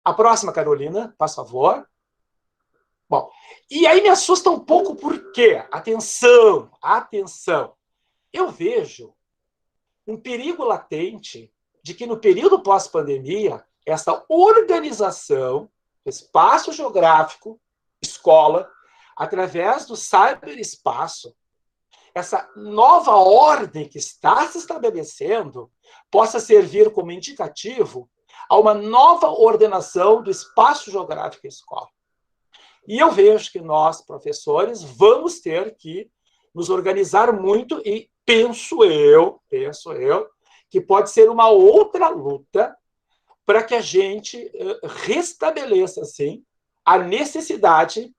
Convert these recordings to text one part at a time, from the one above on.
A próxima, Carolina, por favor. Bom, e aí me assusta um pouco por quê? Atenção, atenção. Eu vejo um perigo latente de que no período pós-pandemia, essa organização, espaço geográfico, escola, através do cyberespaço, essa nova ordem que está se estabelecendo possa servir como indicativo a uma nova ordenação do espaço geográfico escola. E eu vejo que nós, professores, vamos ter que nos organizar muito e penso eu, que pode ser uma outra luta para que a gente restabeleça, assim, a necessidade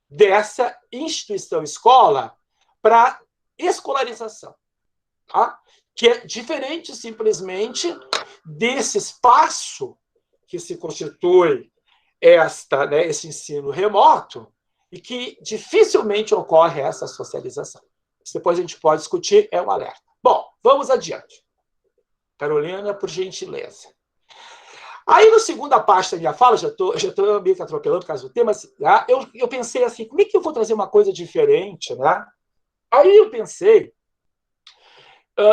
dessa instituição escola para escolarização, tá? Que é diferente simplesmente desse espaço que se constitui esse ensino remoto e que dificilmente ocorre essa socialização. Isso depois a gente pode discutir, é um alerta. Bom, vamos adiante. Carolina, por gentileza. Aí, na segunda parte da minha fala, já estou meio que atropelando por causa do tema, né? Eu pensei assim, como é que eu vou trazer uma coisa diferente, né? Aí eu pensei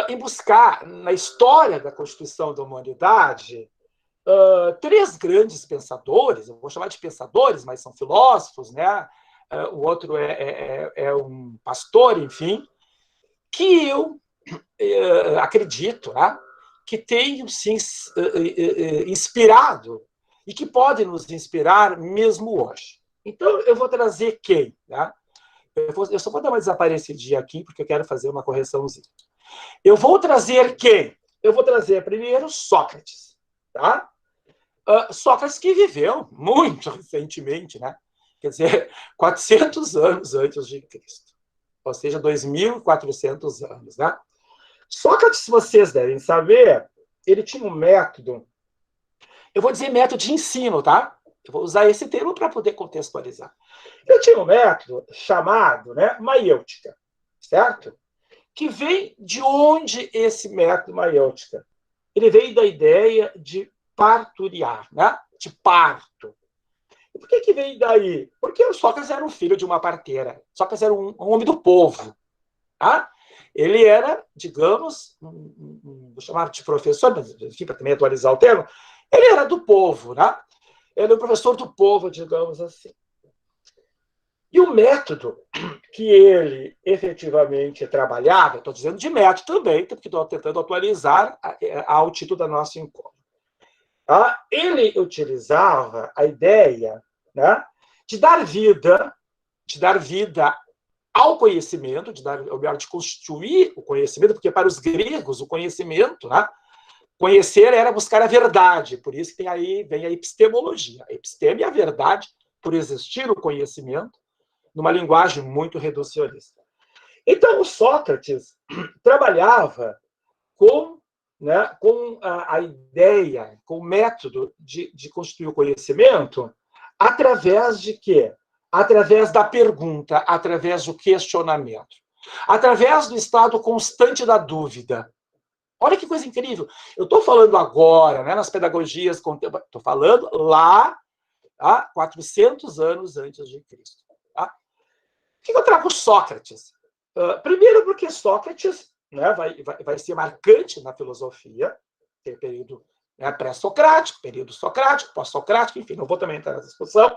em buscar, na história da Constituição da Humanidade, três grandes pensadores, eu vou chamar de pensadores, mas são filósofos, né? O outro é um pastor, enfim, que eu acredito, né? Que tenham sim inspirado e que podem nos inspirar mesmo hoje. Então, eu vou trazer quem, né? Eu só vou dar uma desaparecidinha aqui, porque eu quero fazer uma correçãozinha. Eu vou trazer quem? Eu vou trazer primeiro Sócrates, tá? Sócrates que viveu muito recentemente, né? Quer dizer, 400 anos antes de Cristo. Ou seja, 2.400 anos, né? Sócrates, vocês devem saber, ele tinha um método, eu vou dizer método de ensino, tá? Eu vou usar esse termo para poder contextualizar. Ele tinha um método chamado, né, maiêutica, certo? Que vem de onde esse método maiêutica? Ele veio da ideia de parturiar, né? De parto. E por que veio daí? Porque o Sócrates era um filho de uma parteira. Sócrates era um homem do povo. Tá? Ele era, digamos, vou chamar de professor, mas enfim, para também atualizar o termo, ele era do povo, né? Ele era o professor do povo, digamos assim. E o método que ele efetivamente trabalhava, estou dizendo de método também, porque estou tentando atualizar ao título da nossa encontro. Ele utilizava a ideia, né, de dar vida ao conhecimento, de constituir o conhecimento, porque para os gregos o conhecimento, né, conhecer era buscar a verdade, por isso que vem a epistemologia. A episteme é a verdade, por existir o conhecimento, numa linguagem muito reducionista. Então, o Sócrates trabalhava com a ideia, com o método de constituir o conhecimento, através de quê? Através da pergunta, através do questionamento, através do estado constante da dúvida. Olha que coisa incrível. Eu estou falando agora, né, nas pedagogias, estou falando lá há 400 anos antes de Cristo. Tá? Por que eu trago Sócrates? Primeiro porque Sócrates, né, vai ser marcante na filosofia, tem período, né, pré-socrático, período socrático, pós-socrático, enfim, não vou também entrar nessa discussão.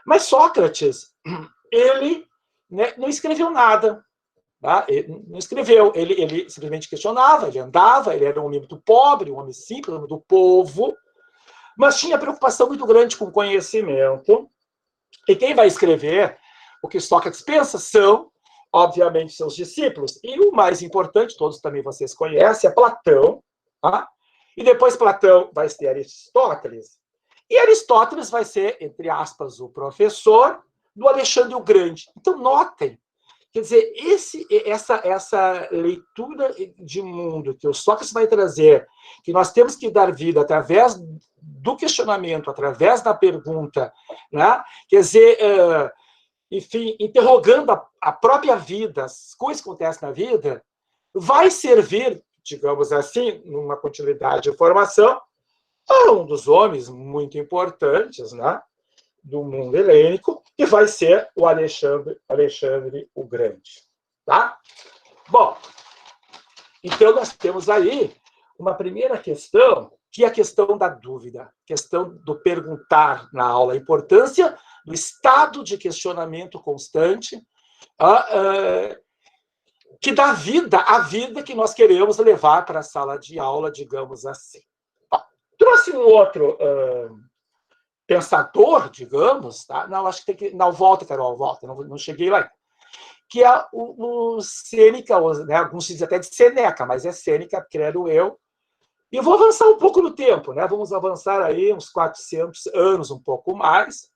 Mas Sócrates, ele, né, não escreveu nada. Tá? Ele não escreveu, ele simplesmente questionava, ele andava, ele era um homem muito pobre, um homem simples, um homem do povo, mas tinha preocupação muito grande com o conhecimento. E quem vai escrever o que Sócrates pensa são, obviamente, seus discípulos. E o mais importante, todos também vocês conhecem, é Platão. Tá? E depois Platão vai ser Aristóteles. E Aristóteles vai ser, entre aspas, o professor do Alexandre o Grande. Então, notem, quer dizer, essa leitura de mundo que o Sócrates vai trazer, que nós temos que dar vida através do questionamento, através da pergunta, né? Quer dizer, enfim, interrogando a própria vida, as coisas que acontecem na vida, vai servir, digamos assim, numa continuidade de formação, um dos homens muito importantes, né, do mundo helênico, que vai ser o Alexandre o Grande. Tá? Bom, então nós temos aí uma primeira questão, que é a questão da dúvida, questão do perguntar na aula, a importância do estado de questionamento constante, que dá vida à vida que nós queremos levar para a sala de aula, digamos assim. Trouxe um outro pensador, digamos, tá? Não, acho que tem que... Não, volta, Carol, volta, não cheguei lá. Que é o Sêneca, né? Alguns dizem até de Seneca, mas é Sêneca, creio eu. E eu vou avançar um pouco no tempo, né? Vamos avançar aí uns 400 anos, um pouco mais.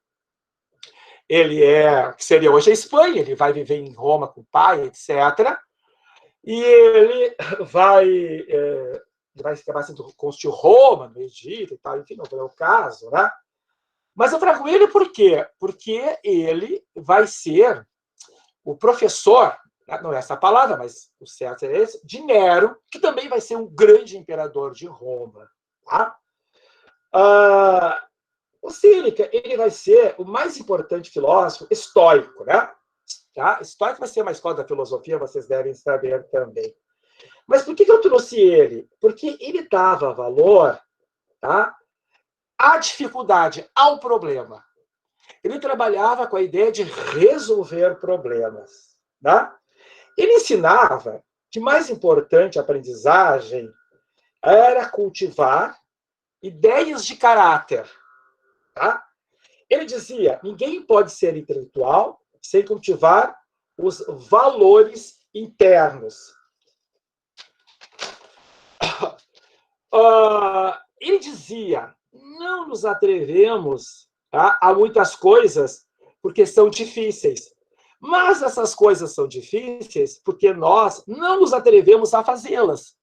Ele que seria hoje a Espanha, ele vai viver em Roma com o pai, etc. E ele vai acabar sendo cônsul de Roma, no Egito e tal, enfim, não é o caso, né? Mas eu trago ele por quê? Porque ele vai ser o professor, não é essa palavra, mas o certo é esse, de Nero, que também vai ser um grande imperador de Roma. Tá? O Sêneca, ele vai ser o mais importante filósofo estoico, né? Tá? Estoico vai ser uma escola da filosofia, vocês devem saber também. Mas por que eu trouxe ele? Porque ele dava valor, tá, à dificuldade, ao problema. Ele trabalhava com a ideia de resolver problemas. Tá? Ele ensinava que mais importante a aprendizagem era cultivar ideias de caráter. Tá? Ele dizia, ninguém pode ser intelectual sem cultivar os valores internos. Ele dizia, não nos atrevemos, tá, a muitas coisas porque são difíceis. Mas essas coisas são difíceis porque nós não nos atrevemos a fazê-las,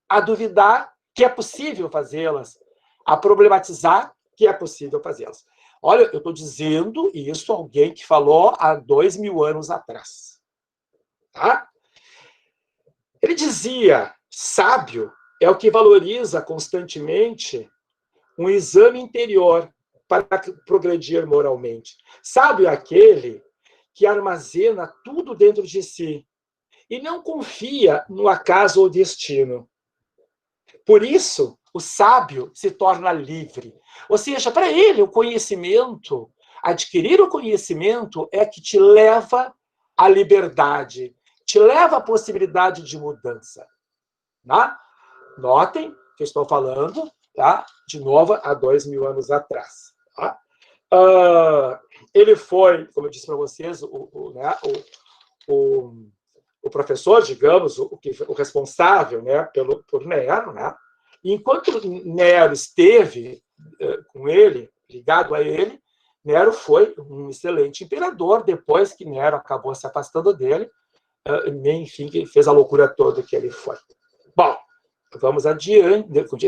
a duvidar que é possível fazê-las, a problematizar que é possível fazê-las. Olha, eu estou dizendo isso a alguém que falou há 2000 anos atrás. Tá? Ele dizia, sábio é o que valoriza constantemente um exame interior para progredir moralmente. Sábio é aquele que armazena tudo dentro de si e não confia no acaso ou destino. Por isso, o sábio se torna livre. Ou seja, para ele, o conhecimento, adquirir o conhecimento é que te leva à liberdade, te leva à possibilidade de mudança. Tá? Notem que eu estou falando, tá, de novo, há 2000 anos atrás. Tá? Ele foi, como eu disse para vocês, o professor, digamos, o responsável, né, por Nero, né? E enquanto Nero esteve com ele, ligado a ele, Nero foi um excelente imperador. Depois que Nero acabou se afastando dele, enfim, fez a loucura toda que ele foi. Bom, vamos adiante,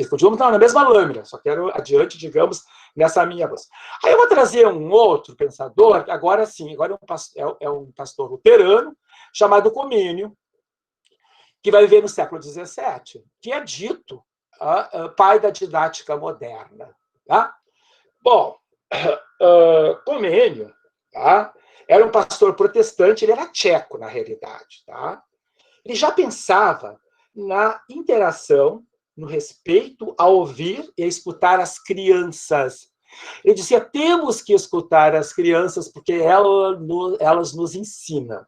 continuamos na mesma lâmina, só quero adiante, digamos, nessa minha voz. Aí eu vou trazer um outro pensador, agora sim, agora é um pastor luterano, chamado Comênio, que vai viver no século XVII, que é dito pai da didática moderna. Tá? Bom, Comênio, tá, era um pastor protestante, ele era tcheco, na realidade. Tá? Ele já pensava na interação, no respeito a ouvir e a escutar as crianças. Ele dizia, temos que escutar as crianças porque elas nos ensinam.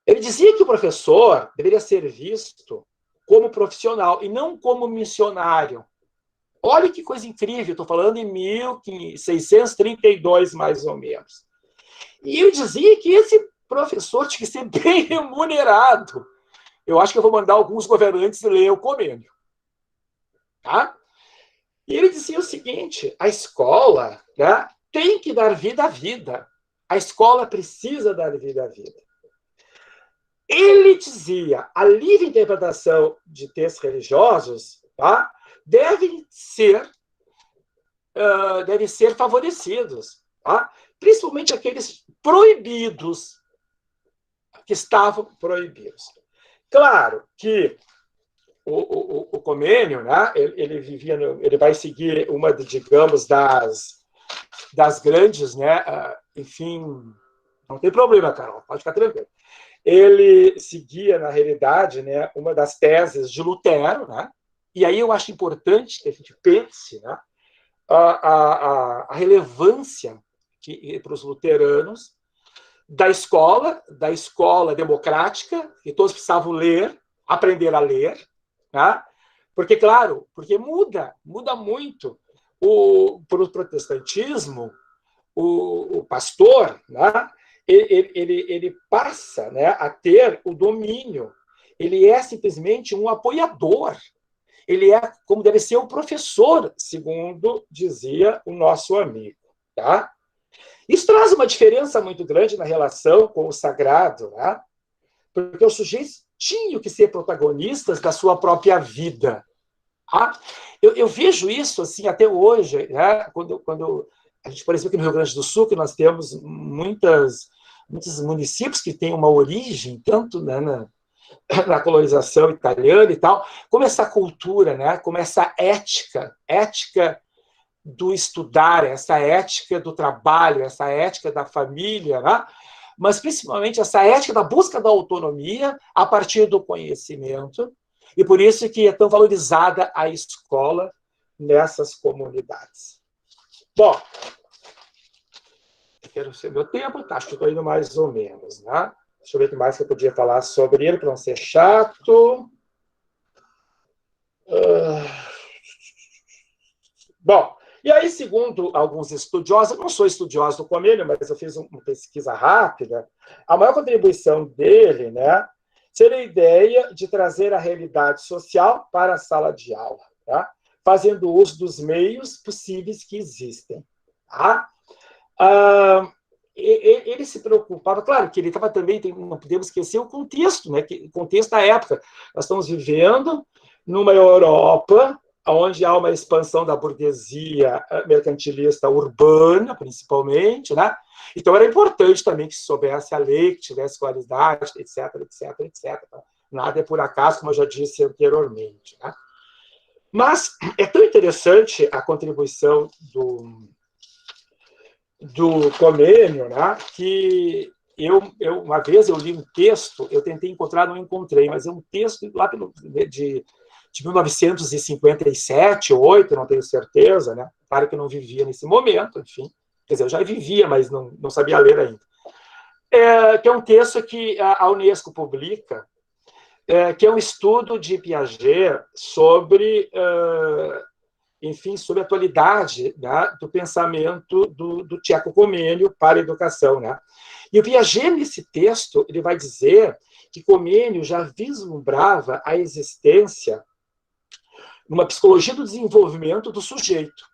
Ele dizia que o professor deveria ser visto como profissional e não como missionário. Olha que coisa incrível, estou falando em 1632, mais ou menos. E ele dizia que esse professor tinha que ser bem remunerado. Eu acho que eu vou mandar alguns governantes ler o Comênio. Tá? E ele dizia o seguinte, a escola, né, tem que dar vida à vida. A escola precisa dar vida à vida. Ele dizia, a livre interpretação de textos religiosos, tá, devem ser favorecidos, tá? Principalmente aqueles proibidos, que estavam proibidos. Claro que o Comênio, né, ele vai seguir uma, digamos, das grandes, né, enfim, não tem problema, Carol, pode ficar tranquilo. Ele seguia, na realidade, né, uma das teses de Lutero, né, e aí eu acho importante que a gente pense, né, a relevância para os luteranos da escola democrática, que todos precisavam ler, aprender a ler, né? Porque, claro, porque muda muito. Para o protestantismo, o pastor, né, ele passa, né, a ter o domínio. Ele é simplesmente um apoiador. Ele é como deve ser o professor, segundo dizia o nosso amigo. Tá? Isso traz uma diferença muito grande na relação com o sagrado, né? Porque os sujeitos tinham que ser protagonistas da sua própria vida. Tá? Eu vejo isso assim até hoje, né? Quando a gente, por exemplo, aqui no Rio Grande do Sul, que nós temos muitos municípios que têm uma origem, tanto, né, na colonização italiana e tal, como essa cultura, né? Como essa ética do estudar, essa ética do trabalho, essa ética da família, né? Mas principalmente essa ética da busca da autonomia a partir do conhecimento, e por isso que é tão valorizada a escola nessas comunidades. Bom, quero ser meu tempo, tá? Acho que estou indo mais ou menos, né? Deixa eu ver o que mais que eu podia falar sobre ele, para não ser chato. Bom, e aí, segundo alguns estudiosos, eu não sou estudioso do Comênio, mas eu fiz uma pesquisa rápida, a maior contribuição dele, né, seria a ideia de trazer a realidade social para a sala de aula, tá? Fazendo uso dos meios possíveis que existem. Tá? Ele se preocupava, claro que ele estava também, não podemos esquecer o contexto, né, o contexto da época. Nós estamos vivendo numa Europa onde há uma expansão da burguesia mercantilista urbana, principalmente, né? Então era importante também que se soubesse a lei, que tivesse qualidade, etc, etc, etc. Nada é por acaso, como eu já disse anteriormente, né? Mas é tão interessante a contribuição do Comênio, né, que uma vez eu li um texto, eu tentei encontrar, não encontrei, mas é um texto lá de 1957, 8, não tenho certeza, né? Claro que eu não vivia nesse momento, enfim. Quer dizer, eu já vivia, mas não sabia ler ainda. Que é um texto que a Unesco publica, que é um estudo de Piaget sobre, enfim, sobre a atualidade, né, do pensamento do Tcheco Comênio para a educação, né? E o Piaget, nesse texto, ele vai dizer que Comênio já vislumbrava a existência numa psicologia do desenvolvimento do sujeito.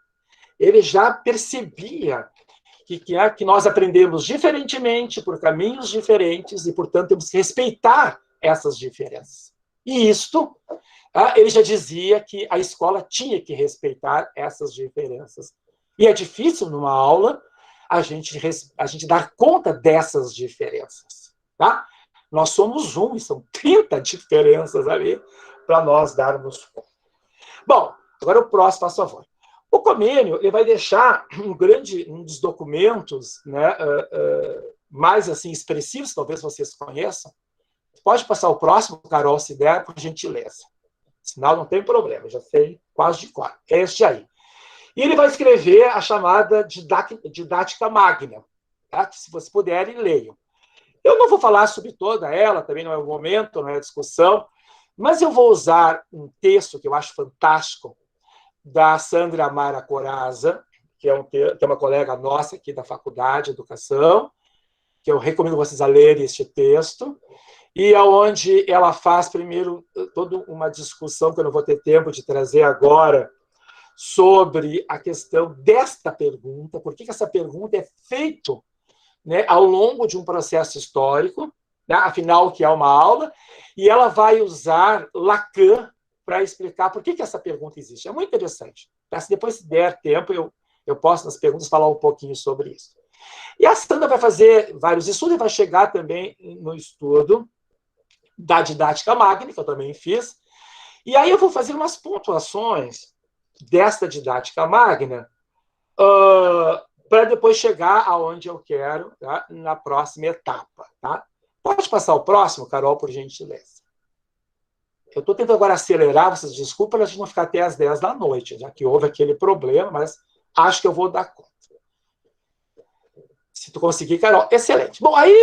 Ele já percebia que nós aprendemos diferentemente, por caminhos diferentes, e, portanto, temos que respeitar essas diferenças. E isto, ele já dizia que a escola tinha que respeitar essas diferenças. E é difícil, numa aula, a gente dar conta dessas diferenças. Tá? Nós somos um, e são 30 diferenças ali para nós darmos conta. Bom, agora o próximo, por favor. O Comênio ele vai deixar um dos documentos, né, mais assim expressivos, talvez vocês conheçam. Pode passar o próximo, Carol, se der, por gentileza. Senão não tem problema, eu já sei quase de cor. É este aí. E ele vai escrever a chamada didática magna, tá? Que, se vocês puderem, leiam. Eu não vou falar sobre toda ela, também não é o momento, não é a discussão, mas eu vou usar um texto que eu acho fantástico, da Sandra Mara Corazza, que é uma colega nossa aqui da Faculdade de Educação, que eu recomendo vocês a lerem este texto, e aonde ela faz, primeiro, toda uma discussão, que eu não vou ter tempo de trazer agora, sobre a questão desta pergunta, por que essa pergunta é feita, né, ao longo de um processo histórico, né, afinal, que é uma aula, e ela vai usar Lacan para explicar por que essa pergunta existe. É muito interessante. Se depois der tempo, eu posso, nas perguntas, falar um pouquinho sobre isso. E a Sandra vai fazer vários estudos e vai chegar também no estudo da didática magna, que eu também fiz, E aí eu vou fazer umas pontuações desta didática magna para depois chegar aonde eu quero, tá? Na próxima etapa. Tá? Pode passar o próximo, Carol, por gentileza. Eu estou tentando agora acelerar, vocês desculpem, para a gente não ficar até às 10 da noite, já que houve aquele problema, mas acho que eu vou dar conta. Se tu conseguir, Carol, excelente. Bom, aí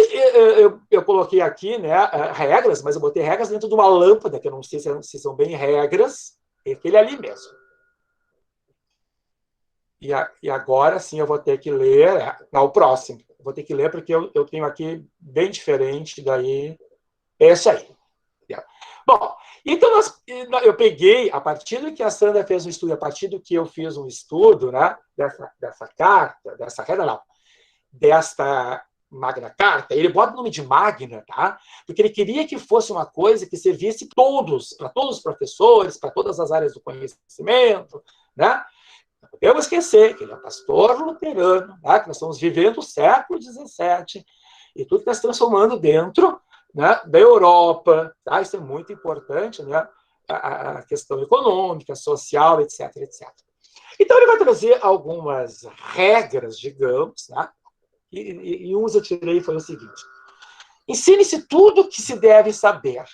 eu coloquei aqui, né, regras, mas eu botei regras dentro de uma lâmpada, que eu não sei se são bem regras, é aquele ali mesmo. E agora sim eu vou ter que ler, o próximo. Vou ter que ler porque eu tenho aqui bem diferente, daí é isso aí. Bom, então eu peguei, a partir do que a Sandra fez um estudo, a partir do que eu fiz um estudo, né, dessa carta, dessa regra, não, desta Magna Carta, ele bota o nome de Magna, tá? Porque ele queria que fosse uma coisa que servisse para todos os professores, para todas as áreas do conhecimento, né? Não podemos esquecer que ele é pastor luterano, né? Que nós estamos vivendo o século XVII, e tudo está se transformando dentro, né, da Europa, tá? Isso é muito importante, né? A questão econômica, social, etc, etc. Então, ele vai trazer algumas regras, digamos, né? E uns eu tirei foi o seguinte: ensine-se tudo o que se deve saber.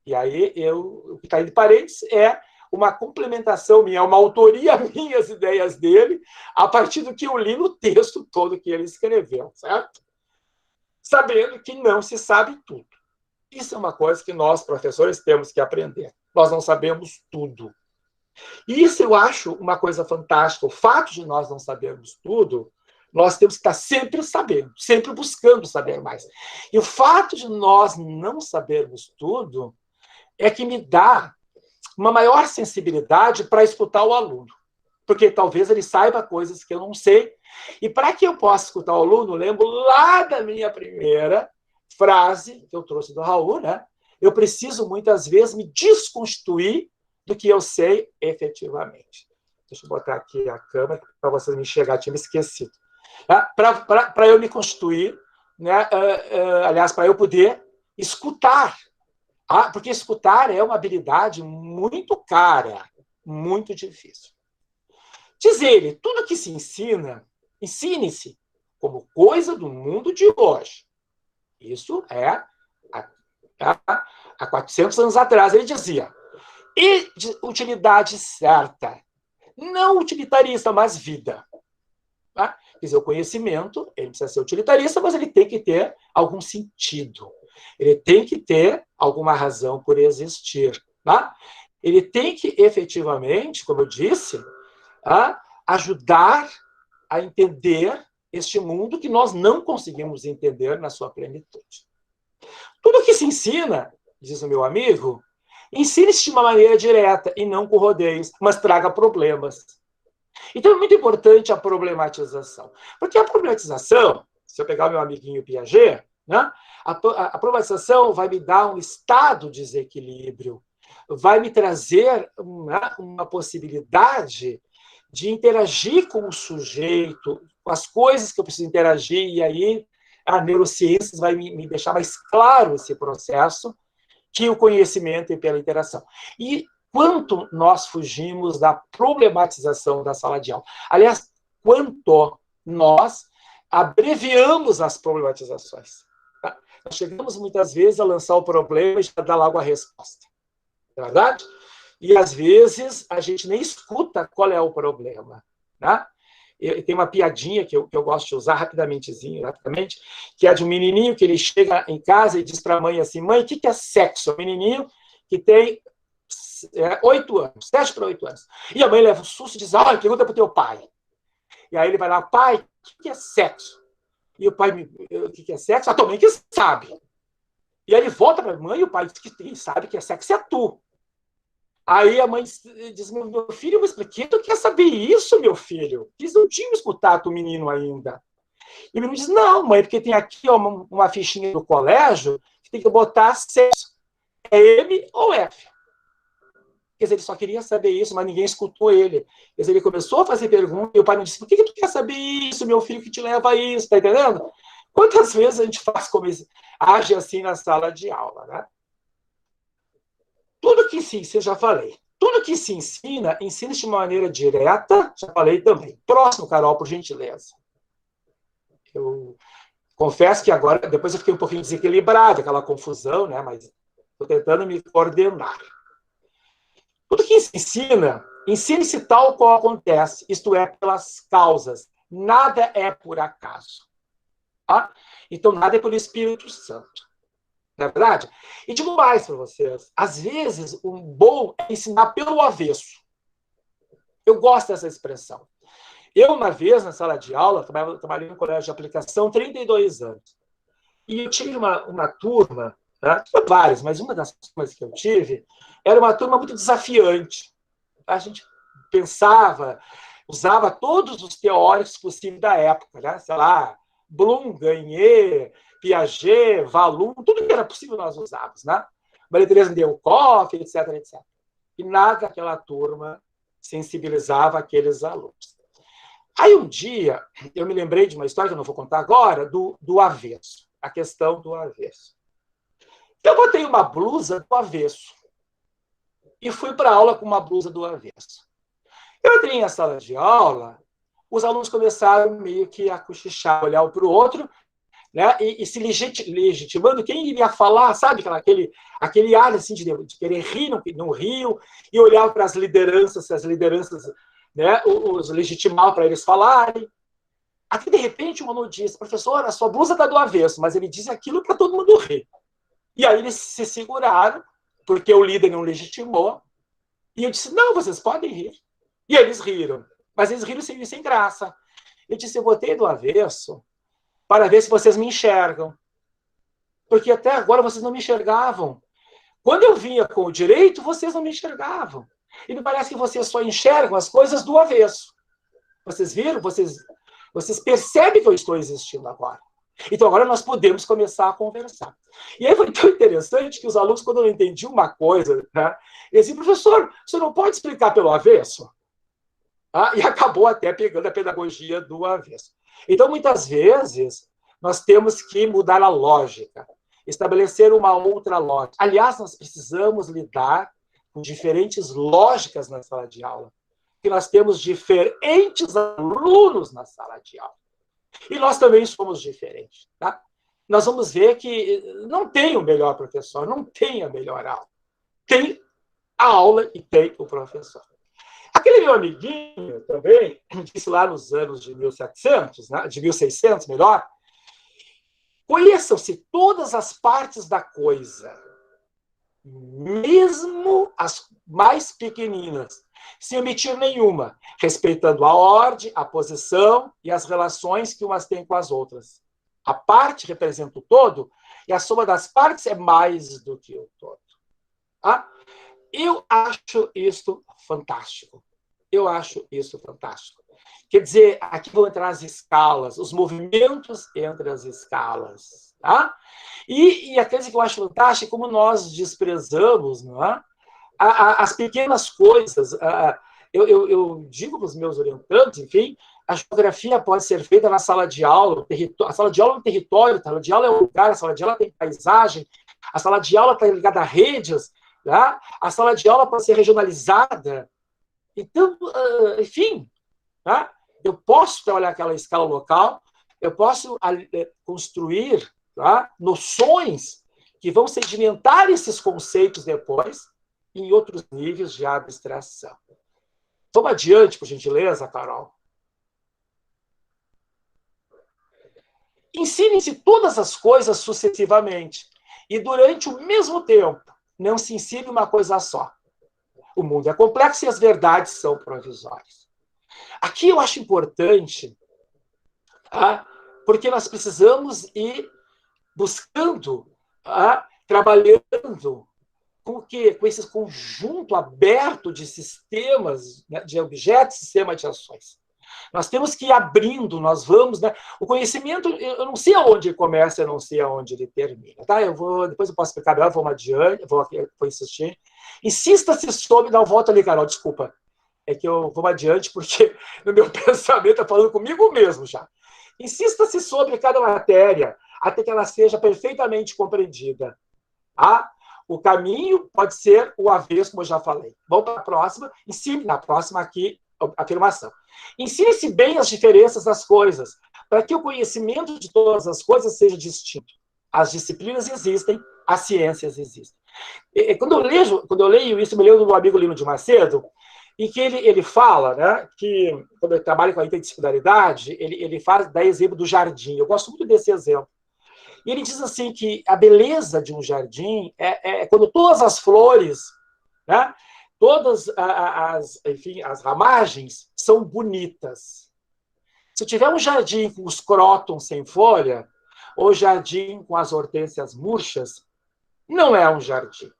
E aí, o que está aí de parênteses é uma complementação minha, uma autoria minha, as ideias dele, a partir do que eu li no texto todo que ele escreveu, certo? Sabendo que não se sabe tudo. Isso é uma coisa que nós, professores, temos que aprender. Nós não sabemos tudo. E isso eu acho uma coisa fantástica. O fato de nós não sabermos tudo, nós temos que estar sempre sabendo, sempre buscando saber mais. E o fato de nós não sabermos tudo é que me dá uma maior sensibilidade para escutar o aluno. Porque talvez ele saiba coisas que eu não sei. E para que eu possa escutar o aluno, lembro lá da minha primeira frase que eu trouxe do Raul, né? Eu preciso, muitas vezes, me desconstruir do que eu sei efetivamente. Deixa eu botar aqui a câmera para vocês me enxergar, tinha me esquecido. Para eu me constituir, né? Aliás, para eu poder escutar. Porque escutar é uma habilidade muito cara, muito difícil. Diz ele, tudo que se ensina, ensine-se como coisa do mundo de hoje. Isso é há 400 anos atrás. Ele dizia, e de utilidade certa, não utilitarista, mas vida. Tá? Quer dizer, o conhecimento, ele precisa ser utilitarista, mas ele tem que ter algum sentido. Ele tem que ter alguma razão por existir. Tá? Ele tem que, efetivamente, como eu disse, ajudar a entender este mundo que nós não conseguimos entender na sua plenitude. Tudo que se ensina, diz o meu amigo, ensine-se de uma maneira direta e não com rodeios, mas traga problemas. Então é muito importante a problematização. Porque a problematização, se eu pegar o meu amiguinho Piaget, né, a problematização vai me dar um estado de desequilíbrio, vai me trazer uma possibilidade de interagir com o sujeito, com as coisas que eu preciso interagir, e aí a neurociência vai me deixar mais claro esse processo, que o conhecimento é pela interação. E quanto nós fugimos da problematização da sala de aula. Aliás, quanto nós abreviamos as problematizações. Tá? Nós chegamos muitas vezes a lançar o problema e já dar logo a resposta. Não é verdade? E, às vezes, a gente nem escuta qual é o problema. Tá? Tem uma piadinha que eu gosto de usar rapidamente, que é de um menininho que ele chega em casa e diz para a mãe assim, mãe, o que é sexo? É um menininho que tem 8 anos, 7 para 8 anos. E a mãe leva um susto e diz, pergunta para o teu pai. E aí ele vai lá, pai, o que é sexo? E o pai, o que é sexo? A tua mãe que sabe. E aí ele volta para a mãe e o pai diz que quem sabe que é sexo é tu. Aí a mãe diz, meu filho, mas por que tu quer saber isso, meu filho? Eles não tinham escutado o menino ainda. E o menino diz, não, mãe, porque tem aqui uma fichinha do colégio que tem que botar sexo. É M ou F? Quer dizer, ele só queria saber isso, mas ninguém escutou ele. Quer dizer, ele começou a fazer perguntas e o pai não disse, por que tu quer saber isso, meu filho, que te leva a isso? Tá entendendo? Quantas vezes a gente age assim na sala de aula, né? Tudo que se ensina, já falei. Tudo que se ensina, ensina-se de maneira direta, já falei também. Próximo, Carol, por gentileza. Eu confesso que agora, depois eu fiquei um pouquinho desequilibrado, aquela confusão, né? Mas estou tentando me coordenar. Tudo que se ensina, ensine-se tal qual acontece, isto é, pelas causas. Nada é por acaso. Tá? Então, nada é pelo Espírito Santo. Não é verdade? E digo mais para vocês. Às vezes, o bom é ensinar pelo avesso. Eu gosto dessa expressão. Eu, uma vez, na sala de aula, trabalhei no colégio de aplicação 32 anos. E eu tive uma turma, né? Várias, mas uma das turmas que eu tive era uma turma muito desafiante. A gente pensava, usava todos os teóricos possíveis da época, né? Sei lá, Bloom, Gagné, Piaget, Vallum, tudo que era possível nós usávamos, né? Maria Teresa Delcoff, etc, etc. E nada daquela turma sensibilizava aqueles alunos. Aí um dia, eu me lembrei de uma história que eu não vou contar agora, do avesso, a questão do avesso. Então, eu botei uma blusa do avesso e fui para a aula com uma blusa do avesso. Eu entrei na sala de aula, os alunos começaram meio que a cochichar, olhar um para o outro, né, e se legitimando quem iria falar, sabe, aquele ar assim, de querer rir, não riam, e olhar para as lideranças, né, os legitimavam para eles falarem. Até, de repente, um aluno disse, professor, a sua blusa está do avesso, mas ele disse aquilo para todo mundo rir. E aí eles se seguraram, porque o líder não legitimou, e eu disse, não, vocês podem rir. E eles riram, mas eles riram sem graça. Eu disse, eu botei do avesso para ver se vocês me enxergam. Porque até agora vocês não me enxergavam. Quando eu vinha com o direito, vocês não me enxergavam. E me parece que vocês só enxergam as coisas do avesso. Vocês viram? Vocês percebem que eu estou existindo agora. Então agora nós podemos começar a conversar. E aí foi tão interessante que os alunos, quando não entendiam uma coisa, né, eles diziam, professor, você não pode explicar pelo avesso? E acabou até pegando a pedagogia do avesso. Então, muitas vezes, nós temos que mudar a lógica, estabelecer uma outra lógica. Aliás, nós precisamos lidar com diferentes lógicas na sala de aula, porque nós temos diferentes alunos na sala de aula. E nós também somos diferentes. Tá? Nós vamos ver que não tem o melhor professor, não tem a melhor aula. Tem a aula e tem o professor. Aquele meu amiguinho também disse lá nos anos de 1700, né, de 1600, melhor, conheçam-se todas as partes da coisa, mesmo as mais pequeninas, sem omitir nenhuma, respeitando a ordem, a posição e as relações que umas têm com as outras. A parte representa o todo e a soma das partes é mais do que o todo. Tá? Eu acho isso fantástico. Eu acho isso fantástico. Quer dizer, aqui vão entrar as escalas, os movimentos entre as escalas. Tá? E a coisa que eu acho fantástica é como nós desprezamos, não é? As pequenas coisas. Eu digo para os meus orientantes, enfim, a geografia pode ser feita na sala de aula. A sala de aula é um território, a sala de aula é um lugar, a sala de aula tem paisagem, a sala de aula está ligada a redes, tá? A sala de aula pode ser regionalizada. Então, enfim, tá? Eu posso trabalhar aquela escala local, eu posso construir, tá, noções que vão sedimentar esses conceitos depois em outros níveis de abstração. Vamos adiante, por gentileza, Carol. Ensinem-se todas as coisas sucessivamente e durante o mesmo tempo. Não se ensine uma coisa só. O mundo é complexo e as verdades são provisórias. Aqui eu acho importante, tá? Porque nós precisamos ir buscando, tá? Trabalhando com o quê? Com esse conjunto aberto de sistemas, né? De objetos, sistema de ações. Nós temos que ir abrindo, nós vamos, né? O conhecimento, eu não sei aonde ele começa, eu não sei aonde ele termina, tá? Depois eu posso explicar melhor, vamos adiante, vou insistir. Insista-se sobre, não, volta ali, Carol, desculpa. É que eu vou adiante porque no meu pensamento está falando comigo mesmo já. Insista-se sobre cada matéria até que ela seja perfeitamente compreendida. Tá? O caminho pode ser o avesso, como eu já falei. Vamos para a próxima. Ensine na próxima aqui, afirmação. Ensine-se bem as diferenças das coisas, para que o conhecimento de todas as coisas seja distinto. As disciplinas existem, as ciências existem. Quando eu leio isso, eu me lembro do meu amigo Lino de Macedo, em que ele fala, né, que quando ele trabalha com a interdisciplinaridade, ele dá exemplo do jardim. Eu gosto muito desse exemplo. E ele diz assim que a beleza de um jardim é quando todas as flores, né, todas enfim, as ramagens são bonitas. Se eu tiver um jardim com os crótons sem folha, ou jardim com as hortênsias murchas, não é um jardim.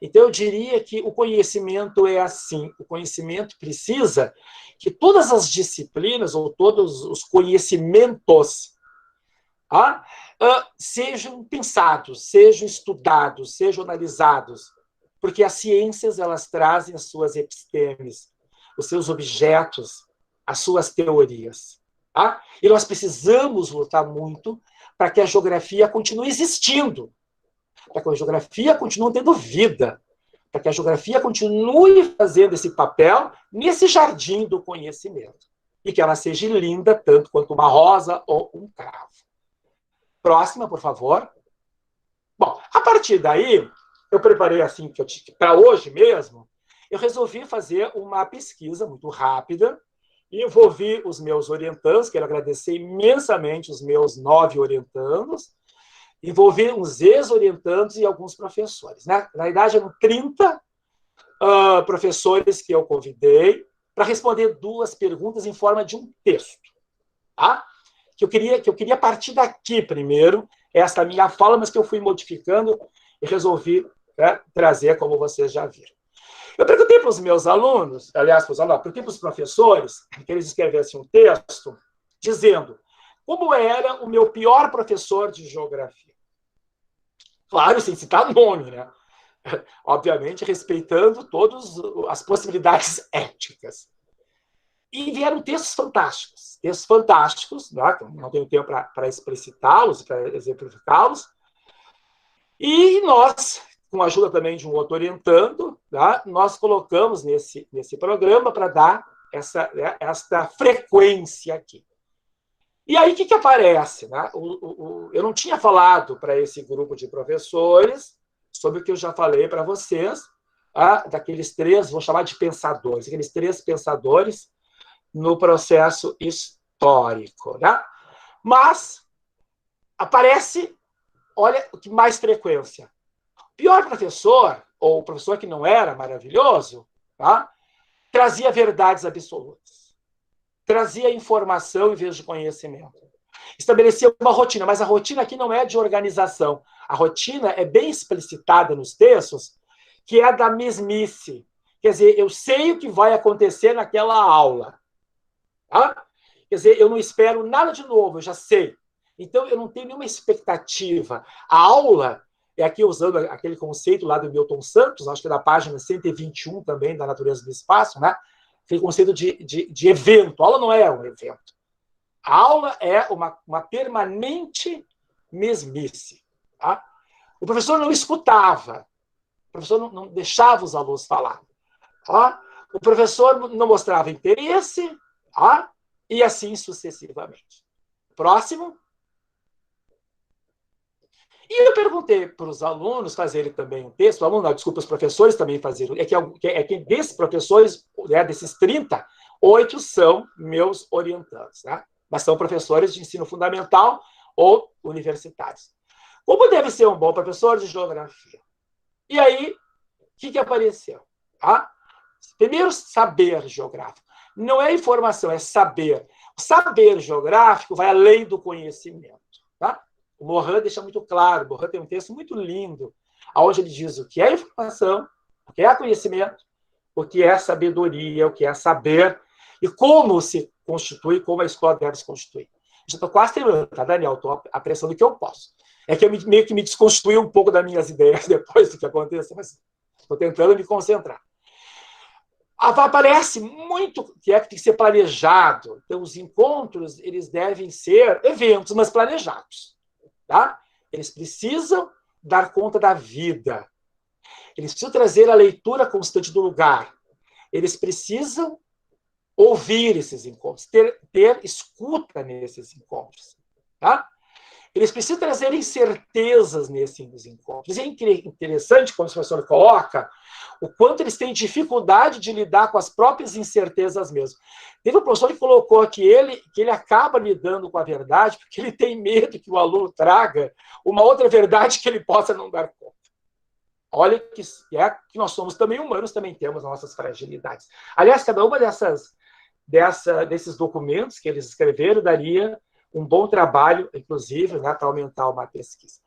Então, eu diria que o conhecimento é assim. O conhecimento precisa que todas as disciplinas, ou todos os conhecimentos, sejam pensados, sejam estudados, sejam analisados. Porque as ciências, elas trazem as suas epistemes, os seus objetos, as suas teorias. E nós precisamos lutar muito para que a geografia continue existindo, para que a geografia continue tendo vida, para que a geografia continue fazendo esse papel nesse jardim do conhecimento, e que ela seja linda tanto quanto uma rosa ou um cravo. Próxima, por favor. Bom, a partir daí, eu preparei assim, para hoje mesmo, eu resolvi fazer uma pesquisa muito rápida, e envolvi os meus orientandos, quero agradecer imensamente os meus 9 orientandos, envolvi uns ex-orientandos e alguns professores. Né? Na verdade, eram 30 professores que eu convidei para responder 2 perguntas em forma de um texto. Tá? Que eu queria partir daqui primeiro, essa minha fala, mas que eu fui modificando e resolvi, né, trazer, como vocês já viram. Eu perguntei para os meus alunos, aliás, perguntei para os professores, que eles escrevessem um texto dizendo como era o meu pior professor de geografia. Claro, sem citar nome, né? Obviamente, respeitando todas as possibilidades éticas. E vieram textos fantásticos, né? Não tenho tempo para explicitá-los, para exemplificá-los. E nós, com a ajuda também de um outro orientando, tá? Nós colocamos nesse programa para dar essa frequência aqui. E aí, o que aparece? Né? Eu não tinha falado para esse grupo de professores sobre o que eu já falei para vocês, daqueles 3, vou chamar de pensadores, aqueles 3 pensadores no processo histórico. Né? Mas aparece, olha, que mais frequência. O pior professor, ou o professor que não era maravilhoso, tá? Trazia verdades absolutas. Trazia informação em vez de conhecimento. Estabelecia uma rotina, mas a rotina aqui não é de organização. A rotina é bem explicitada nos textos, que é da mesmice. Quer dizer, eu sei o que vai acontecer naquela aula. Tá? Quer dizer, eu não espero nada de novo, eu já sei. Então, eu não tenho nenhuma expectativa. A aula é aqui usando aquele conceito lá do Milton Santos, acho que é da página 121 também, da Natureza do Espaço, né? Aquele conceito de evento. A aula não é um evento. A aula é uma permanente mesmice. Tá? O professor não escutava. O professor não deixava os alunos falar. Tá? O professor não mostrava interesse, tá? E assim sucessivamente. Próximo. E eu perguntei para os alunos fazerem também um texto, os professores também fazerem, é que desses professores, né, desses 30, 8 são meus orientandos, né? Mas são professores de ensino fundamental ou universitários. Como deve ser um bom professor de geografia? E aí, o que apareceu? Tá? Primeiro, saber geográfico. Não é informação, é saber. O saber geográfico vai além do conhecimento. Tá? O Morin deixa muito claro, o Morin tem um texto muito lindo, onde ele diz o que é informação, o que é conhecimento, o que é sabedoria, o que é saber, e como se constitui, como a escola deve se constituir. Já estou quase terminando, tá, Daniel? Estou apressando o que eu posso. É que eu meio que me desconstruí um pouco das minhas ideias depois do que aconteceu, mas estou tentando me concentrar. Aparece muito que tem que ser planejado. Então, os encontros, eles devem ser eventos, mas planejados. Tá? Eles precisam dar conta da vida. Eles precisam trazer a leitura constante do lugar. Eles precisam ouvir esses encontros, ter escuta nesses encontros. Tá? Eles precisam trazer incertezas nesses encontros. E é interessante, quando o professor coloca, o quanto eles têm dificuldade de lidar com as próprias incertezas mesmo. Teve um professor que colocou que ele acaba lidando com a verdade porque ele tem medo que o aluno traga uma outra verdade que ele possa não dar conta. Olha que nós somos também humanos, também temos nossas fragilidades. Aliás, cada uma desses documentos que eles escreveram daria um bom trabalho, inclusive, né, para aumentar uma pesquisa.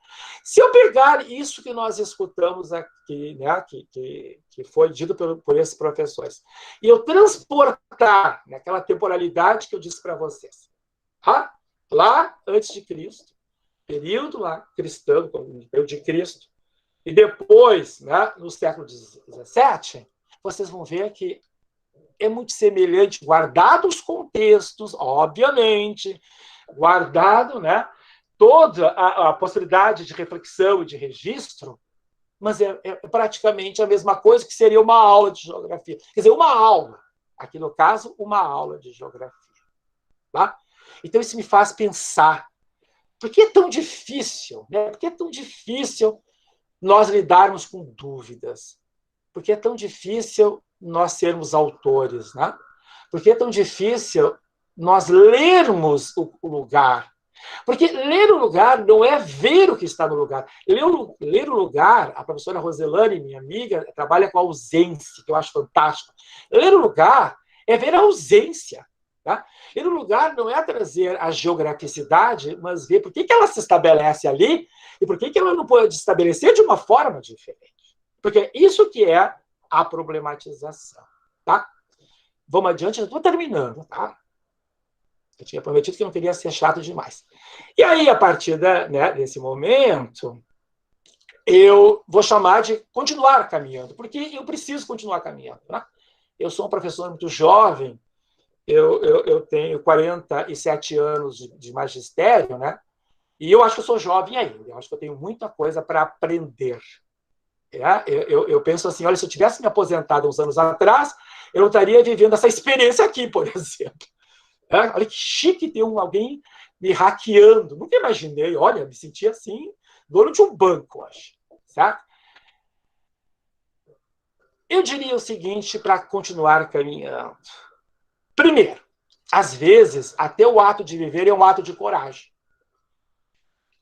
Se eu pegar isso que nós escutamos aqui, né, que foi dito por esses professores, e eu transportar naquela temporalidade que eu disse para vocês, tá? Lá antes de Cristo, período lá cristão, período de Cristo, e depois, né, no século XVII, vocês vão ver que é muito semelhante, guardados os contextos, obviamente, guardado, né, toda a possibilidade de reflexão e de registro, mas é praticamente a mesma coisa que seria uma aula de geografia. Quer dizer, uma aula. Aqui, no caso, uma aula de geografia. Tá? Então, isso me faz pensar. Por que é tão difícil? Né? Por que é tão difícil nós lidarmos com dúvidas? Por que é tão difícil nós sermos autores? Né? Por que é tão difícil nós lermos o lugar? Porque ler o lugar não é ver o que está no lugar. Ler o lugar, a professora Roselane, minha amiga, trabalha com a ausência, que eu acho fantástico. Ler o lugar é ver a ausência. Tá? Ler o lugar não é trazer a geograficidade, mas ver por que ela se estabelece ali e por que ela não pode se estabelecer de uma forma diferente. Porque isso que é a problematização. Tá? Vamos adiante, eu estou terminando. Tá? Eu tinha prometido que não queria ser chato demais. E aí, a partir desse momento, eu vou chamar de continuar caminhando, porque eu preciso continuar caminhando. Né? Eu sou um professor muito jovem, eu tenho 47 anos de magistério, né? E eu acho que eu sou jovem ainda, eu acho que eu tenho muita coisa para aprender. Eu penso assim, olha, se eu tivesse me aposentado uns anos atrás, eu não estaria vivendo essa experiência aqui, por exemplo. Olha que chique ter alguém me hackeando. Nunca imaginei, olha, me senti assim, dono de um banco, acho. Certo? Eu diria o seguinte para continuar caminhando. Primeiro, às vezes, até o ato de viver é um ato de coragem.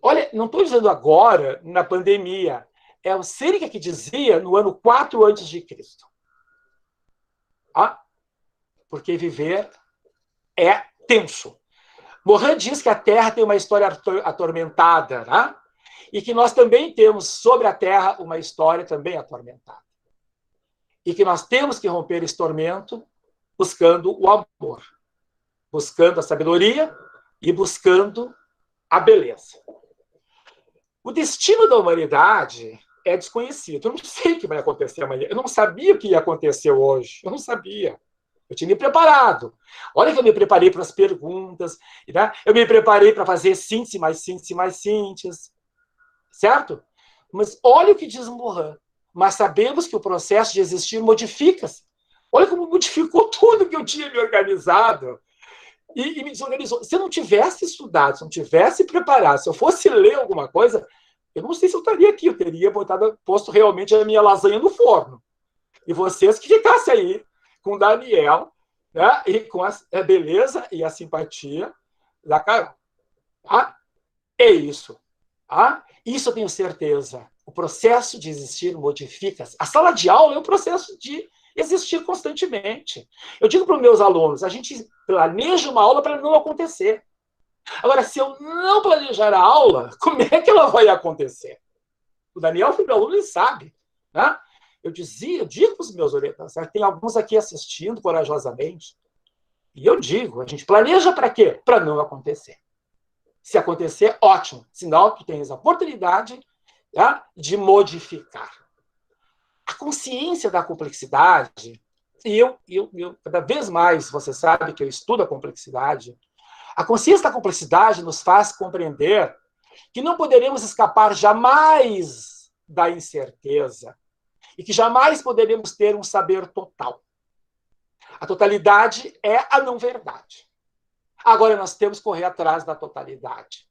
Olha, não estou dizendo agora, na pandemia. É o Sêneca que dizia no ano 4 a.C. Porque viver é tenso. Morin diz que a Terra tem uma história atormentada, né? E que nós também temos sobre a Terra uma história também atormentada. E que nós temos que romper esse tormento buscando o amor, buscando a sabedoria e buscando a beleza. O destino da humanidade é desconhecido. Eu não sei o que vai acontecer amanhã. Eu não sabia o que ia acontecer hoje. Eu não sabia. Eu tinha me preparado. Olha que eu me preparei para as perguntas, né? Eu me preparei para fazer síntese, mais síntese, mais síntese. Certo? Mas olha o que diz Morin. Mas sabemos que o processo de existir modifica-se. Olha como modificou tudo que eu tinha me organizado e me desorganizou. Se eu não tivesse estudado, se eu não tivesse preparado, se eu fosse ler alguma coisa, eu não sei se eu estaria aqui. Eu teria posto realmente a minha lasanha no forno. E vocês que ficassem aí com o Daniel, né, e com a beleza e a simpatia da Carol. Tá? É isso. Tá? Isso eu tenho certeza. O processo de existir modifica-se. A sala de aula é um processo de existir constantemente. Eu digo para os meus alunos, a gente planeja uma aula para não acontecer. Agora, se eu não planejar a aula, como é que ela vai acontecer? O Daniel foi meu aluno e sabe. Né? Eu digo para os meus orientadores, tem alguns aqui assistindo corajosamente, e eu digo, a gente planeja para quê? Para não acontecer. Se acontecer, ótimo. Senão, tu tens a oportunidade, né, de modificar. A consciência da complexidade, e eu cada vez mais, você sabe que eu estudo a complexidade, a consciência da complexidade nos faz compreender que não poderemos escapar jamais da incerteza. e que jamais poderemos ter um saber total. A totalidade é a não-verdade. Agora, nós temos que correr atrás da totalidade,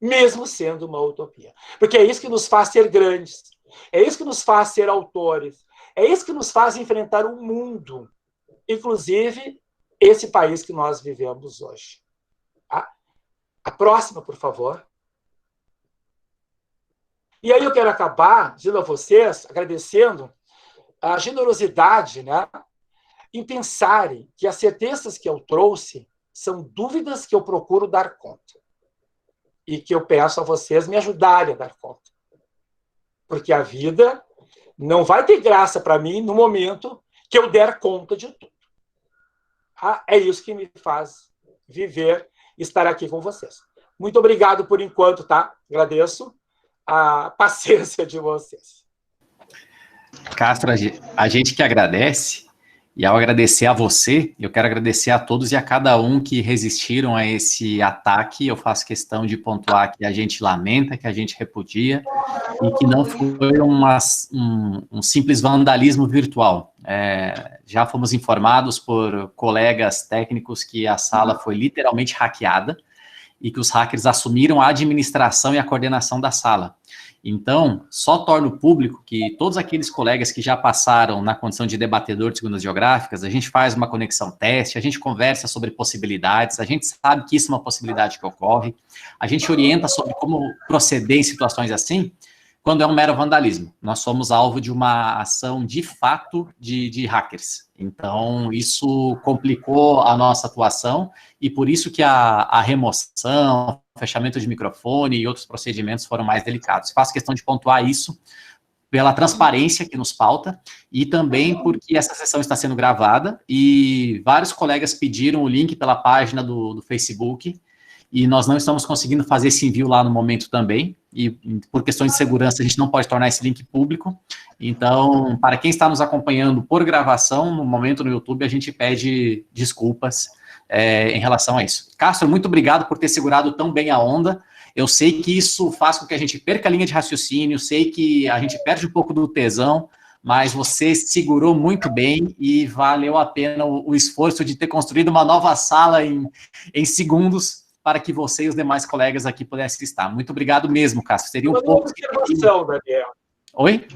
mesmo sendo uma utopia. Porque é isso que nos faz ser grandes, é isso que nos faz ser autores, é isso que nos faz enfrentar o mundo, inclusive esse país que nós vivemos hoje. Tá? A próxima, por favor. E aí eu quero acabar dizendo a vocês, agradecendo a generosidade, né, em pensarem que as certezas que eu trouxe são dúvidas que eu procuro dar conta. E que eu peço a vocês me ajudarem a dar conta. Porque a vida não vai ter graça para mim no momento que eu der conta de tudo. Ah, é isso que me faz viver e estar aqui com vocês. Muito obrigado por enquanto, tá? Agradeço a paciência de vocês. Castro, a gente que agradece, e ao agradecer a você, eu quero agradecer a todos e a cada um que resistiram a esse ataque. Eu faço questão de pontuar que a gente lamenta, que a gente repudia, e que não foi um simples vandalismo virtual. Já fomos informados por colegas técnicos que a sala foi literalmente hackeada, e que os hackers assumiram a administração e a coordenação da sala. Então, só torno público que todos aqueles colegas que já passaram na condição de debatedor de segundas geográficas, a gente faz uma conexão teste, a gente conversa sobre possibilidades, a gente sabe que isso é uma possibilidade que ocorre, a gente orienta sobre como proceder em situações assim, quando é um mero vandalismo. Nós somos alvo de uma ação de fato de hackers. Então, isso complicou a nossa atuação e por isso que a remoção, o fechamento de microfone e outros procedimentos foram mais delicados. Faço questão de pontuar isso pela transparência que nos pauta e também porque essa sessão está sendo gravada e vários colegas pediram o link pela página do Facebook e nós não estamos conseguindo fazer esse envio lá no momento também, e por questões de segurança a gente não pode tornar esse link público, então, para quem está nos acompanhando por gravação, no momento no YouTube, a gente pede desculpas em relação a isso. Castro, muito obrigado por ter segurado tão bem a onda, eu sei que isso faz com que a gente perca a linha de raciocínio, sei que a gente perde um pouco do tesão, mas você segurou muito bem e valeu a pena o esforço de ter construído uma nova sala em segundos, para que você e os demais colegas aqui pudessem estar. Muito obrigado mesmo, Castro. Seria um pouco... observação, Daniel. Oi?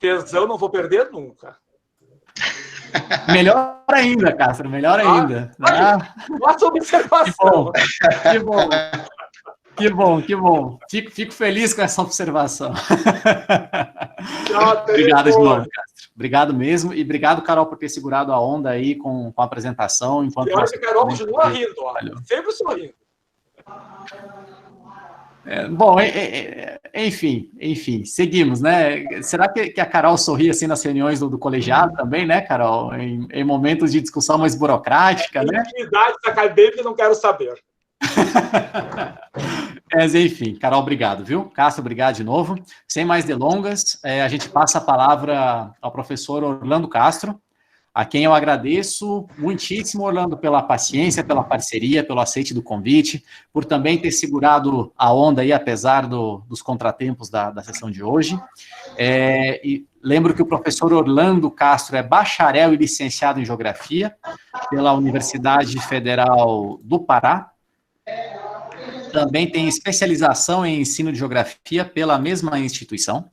Tesão não vou perder nunca. Melhor ainda, Castro, melhor ainda. Nossa observação. Que bom. Que bom, que bom. Fico feliz com essa observação. Obrigado de novo, Castro. Obrigado mesmo. E obrigado, Carol, por ter segurado a onda aí com a apresentação. Enquanto eu acho que a Carol continua rindo, ó. Sempre sorrindo. Bom, enfim, seguimos, né? Será que a Carol sorri assim nas reuniões do colegiado também, né, Carol? Em momentos de discussão mais burocrática, né? Intimidade da acadêmica, não quero saber. Mas, enfim, Carol, obrigado, viu? Castro, obrigado de novo. Sem mais delongas, a gente passa a palavra ao professor Orlando Castro, a quem eu agradeço muitíssimo, Orlando, pela paciência, pela parceria, pelo aceite do convite, por também ter segurado a onda aí, apesar dos contratempos da sessão de hoje. E lembro que o professor Orlando Castro é bacharel e licenciado em Geografia pela Universidade Federal do Pará. Também tem especialização em ensino de geografia pela mesma instituição.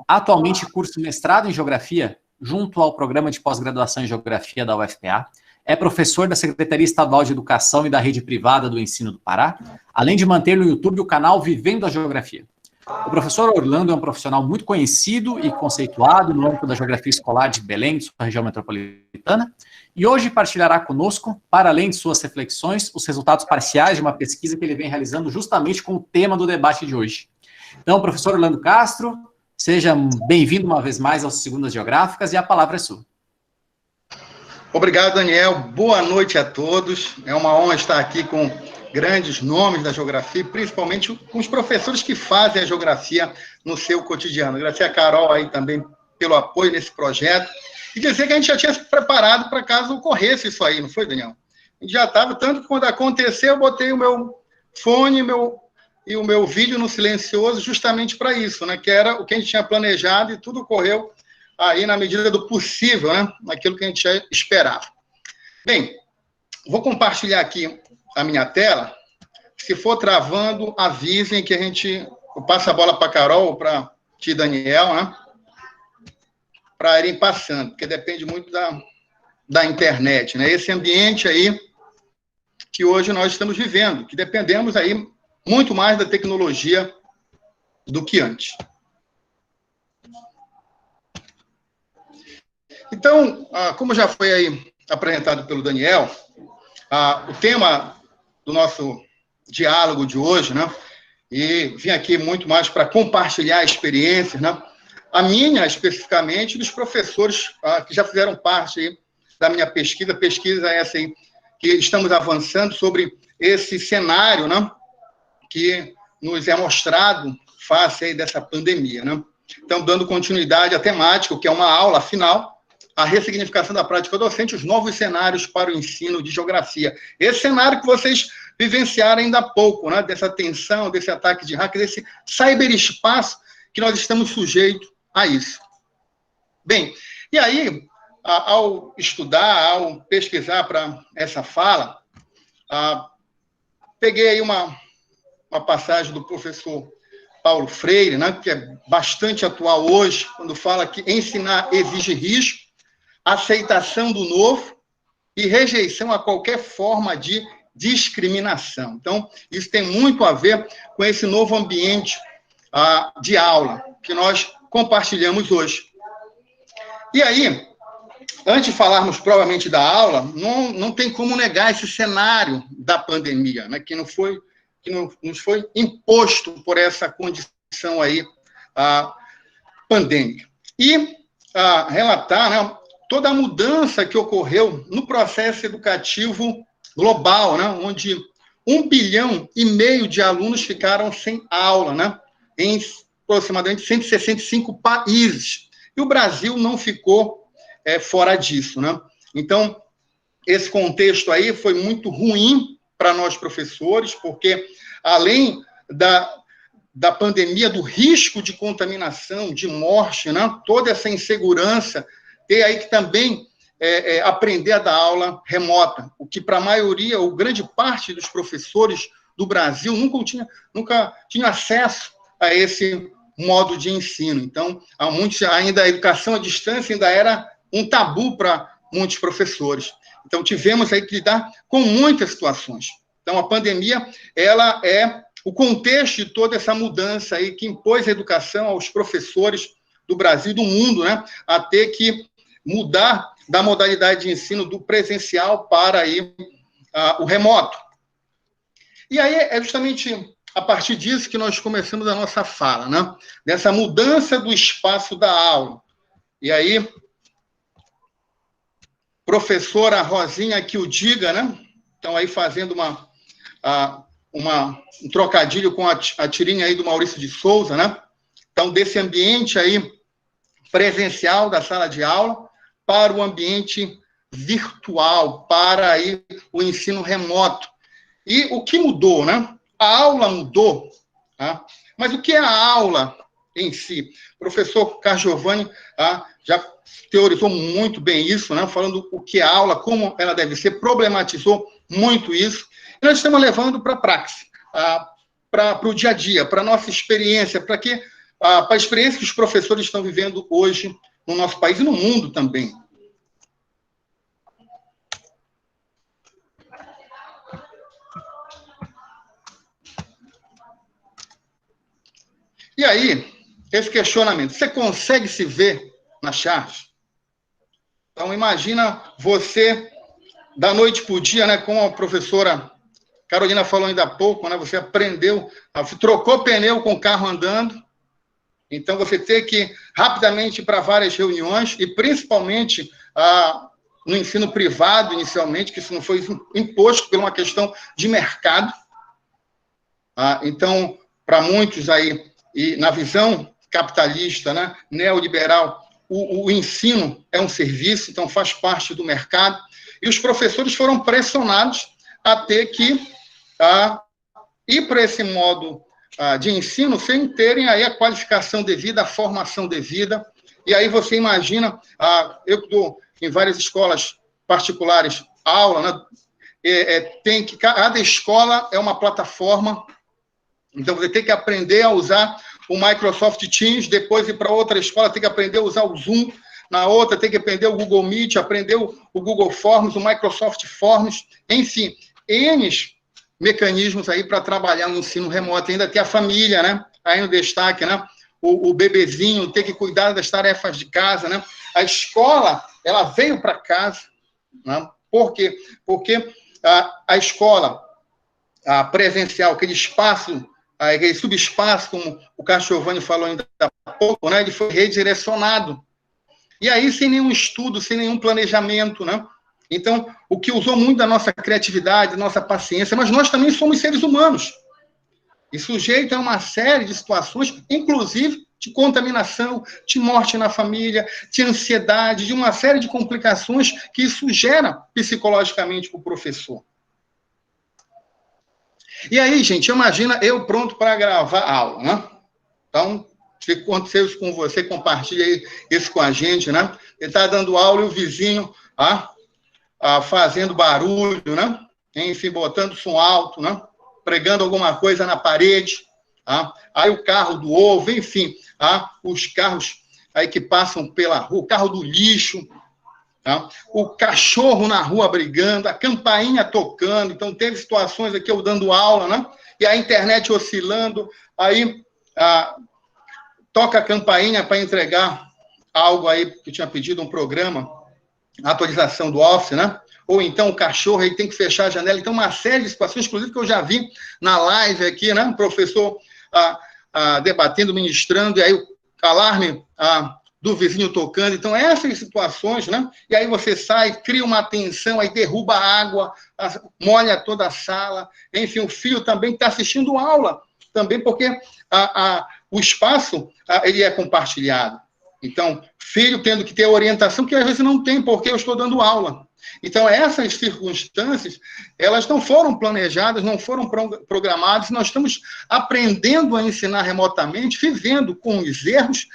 Atualmente cursa mestrado em geografia junto ao programa de pós-graduação em geografia da UFPA. É professor da Secretaria Estadual de Educação e da Rede Privada do Ensino do Pará, além de manter no YouTube o canal Vivendo a Geografia. O professor Orlando é um profissional muito conhecido e conceituado no âmbito da geografia escolar de Belém, de sua região metropolitana, e hoje partilhará conosco, para além de suas reflexões, os resultados parciais de uma pesquisa que ele vem realizando justamente com o tema do debate de hoje. Então, professor Orlando Castro, seja bem-vindo uma vez mais aos Segundas Geográficas e a palavra é sua. Obrigado, Daniel. Boa noite a todos. É uma honra estar aqui com grandes nomes da geografia, principalmente com os professores que fazem a geografia no seu cotidiano. Agradecer a Carol aí também pelo apoio nesse projeto. E dizer que a gente já tinha se preparado para caso ocorresse isso aí, não foi, Daniel? A gente já estava, tanto que quando aconteceu, eu botei o meu fone, meu e o meu vídeo no silencioso justamente para isso, né? Que era o que a gente tinha planejado e tudo ocorreu aí na medida do possível, né? Naquilo que a gente esperava. Bem, vou compartilhar aqui a minha tela. Se for travando, avisem que eu passo a bola para a Carol ou para ti, Daniel, né? Para irem passando, porque depende muito da internet, né? Esse ambiente aí que hoje nós estamos vivendo, que dependemos aí muito mais da tecnologia do que antes. Então, como já foi aí apresentado pelo Daniel, o tema do nosso diálogo de hoje, né? E vim aqui muito mais para compartilhar experiências, né? A minha, especificamente, dos professores que já fizeram parte aí da minha pesquisa essa aí, que estamos avançando sobre esse cenário, né? Que nos é mostrado face aí dessa pandemia, né? Então, dando continuidade à temática, que é uma aula final, a ressignificação da prática docente, os novos cenários para o ensino de geografia. Esse cenário que vocês vivenciaram ainda há pouco, né? Dessa tensão, desse ataque de hacker, desse cyberespaço que nós estamos sujeitos a isso. Bem, e aí, ao estudar, ao pesquisar para essa fala, peguei aí uma passagem do professor Paulo Freire, né? Que é bastante atual hoje, quando fala que ensinar exige risco, aceitação do novo e rejeição a qualquer forma de discriminação. Então, isso tem muito a ver com esse novo ambiente de aula que nós compartilhamos hoje. E aí, antes de falarmos provavelmente da aula, não tem como negar esse cenário da pandemia, né, que nos foi imposto por essa condição aí pandêmica. E relatar, né, toda a mudança que ocorreu no processo educativo global, né, onde 1,5 bilhão de alunos ficaram sem aula, né, em aproximadamente 165 países. E o Brasil não ficou fora disso, né? Então, esse contexto aí foi muito ruim para nós professores, porque além da pandemia, do risco de contaminação, de morte, né, toda essa insegurança, ter aí que também aprender a dar aula remota, o que para a maioria, ou grande parte dos professores do Brasil nunca tinha acesso a esse modo de ensino. Então, ainda a educação à distância ainda era um tabu para muitos professores. Então, tivemos aí que lidar com muitas situações. Então, a pandemia, ela é o contexto de toda essa mudança aí que impôs a educação aos professores do Brasil e do mundo, né, a ter que mudar da modalidade de ensino do presencial para aí, o remoto. E aí é justamente a partir disso que nós começamos a nossa fala, né? Dessa mudança do espaço da aula. E aí, professora Rosinha que o diga, né? Então, aí fazendo um trocadilho com a tirinha aí do Maurício de Souza, né? Então, desse ambiente aí presencial da sala de aula para o ambiente virtual, para aí o ensino remoto. E o que mudou, né? A aula mudou, tá? Mas o que é a aula em si? O professor Carlos Giovanni já teorizou muito bem isso, né? Falando o que é a aula, como ela deve ser, problematizou muito isso. E nós estamos levando para a praxe, para o dia a dia, para a nossa experiência, para a experiência que os professores estão vivendo hoje no nosso país e no mundo também. E aí, esse questionamento, você consegue se ver na charge? Então, imagina você, da noite para o dia, né, como a professora Carolina falou ainda há pouco, né, você aprendeu, trocou pneu com o carro andando, então você tem que ir rapidamente para várias reuniões, e principalmente no ensino privado, inicialmente, que isso não foi imposto por uma questão de mercado. Então, para muitos aí, e na visão capitalista, né, neoliberal, o ensino é um serviço, então faz parte do mercado, e os professores foram pressionados a ter que ir para esse modo de ensino sem terem aí a qualificação devida, a formação devida. E aí você imagina, eu dou em várias escolas particulares aula, né? Cada escola é uma plataforma, então você tem que aprender a usar o Microsoft Teams, depois ir para outra escola, tem que aprender a usar o Zoom, na outra tem que aprender o Google Meet, aprender o Google Forms, o Microsoft Forms, enfim, N mecanismos aí para trabalhar no ensino remoto. Ainda tem a família, né? Aí no destaque, né? O bebezinho ter que cuidar das tarefas de casa, né? A escola, ela veio para casa, né? Por quê? Porque a escola presencial, aquele espaço, aquele subespaço, como o Cacciovani falou ainda há pouco, né? Ele foi redirecionado. E aí, sem nenhum estudo, sem nenhum planejamento, né? Então, o que usou muito da nossa criatividade, nossa paciência, mas nós também somos seres humanos. E sujeito a uma série de situações, inclusive de contaminação, de morte na família, de ansiedade, de uma série de complicações que isso gera psicologicamente para o professor. E aí, gente, imagina eu pronto para gravar a aula, né? Então, se aconteceu isso com você, compartilha isso com a gente, né? Ele está dando aula e o vizinho fazendo barulho, né? Enfim, botando som alto, né? Pregando alguma coisa na parede. Aí o carro do ovo, enfim, os carros aí que passam pela rua, o carro do lixo, o cachorro na rua brigando, a campainha tocando. Então, teve situações aqui eu dando aula, né? E a internet oscilando, aí toca a campainha para entregar algo aí, que eu tinha pedido um programa, atualização do Office, né? Ou então o cachorro aí tem que fechar a janela. Então, uma série de situações, inclusive, que eu já vi na live aqui, né? O professor debatendo, ministrando, e aí o alarme do vizinho tocando. Então, essas situações, né? E aí você sai, cria uma tensão, aí derruba a água, molha toda a sala. Enfim, o filho também está assistindo aula, também porque o espaço ele é compartilhado. Então, filho tendo que ter orientação, que às vezes não tem, porque eu estou dando aula. Então, essas circunstâncias, elas não foram planejadas, não foram programadas, nós estamos aprendendo a ensinar remotamente, vivendo com os erros,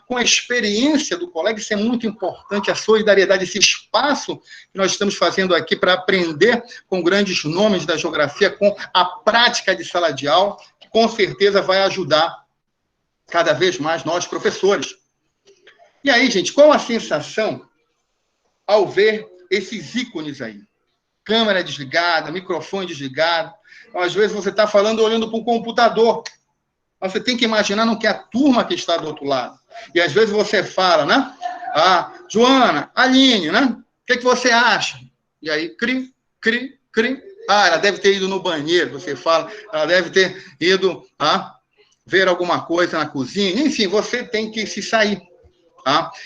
com a experiência do colega. Isso é muito importante, a solidariedade, esse espaço que nós estamos fazendo aqui para aprender com grandes nomes da geografia, com a prática de sala de aula, que com certeza vai ajudar cada vez mais nós, professores. E aí, gente, qual a sensação ao ver esses ícones aí? Câmera desligada, microfone desligado. Às vezes você está falando olhando para um computador. Mas você tem que imaginar não que a turma que está do outro lado. E às vezes você fala, né? Joana, Aline, né? O que você acha? E aí, cri. Ela deve ter ido no banheiro, você fala. Ela deve ter ido ver alguma coisa na cozinha. Enfim, você tem que se sair.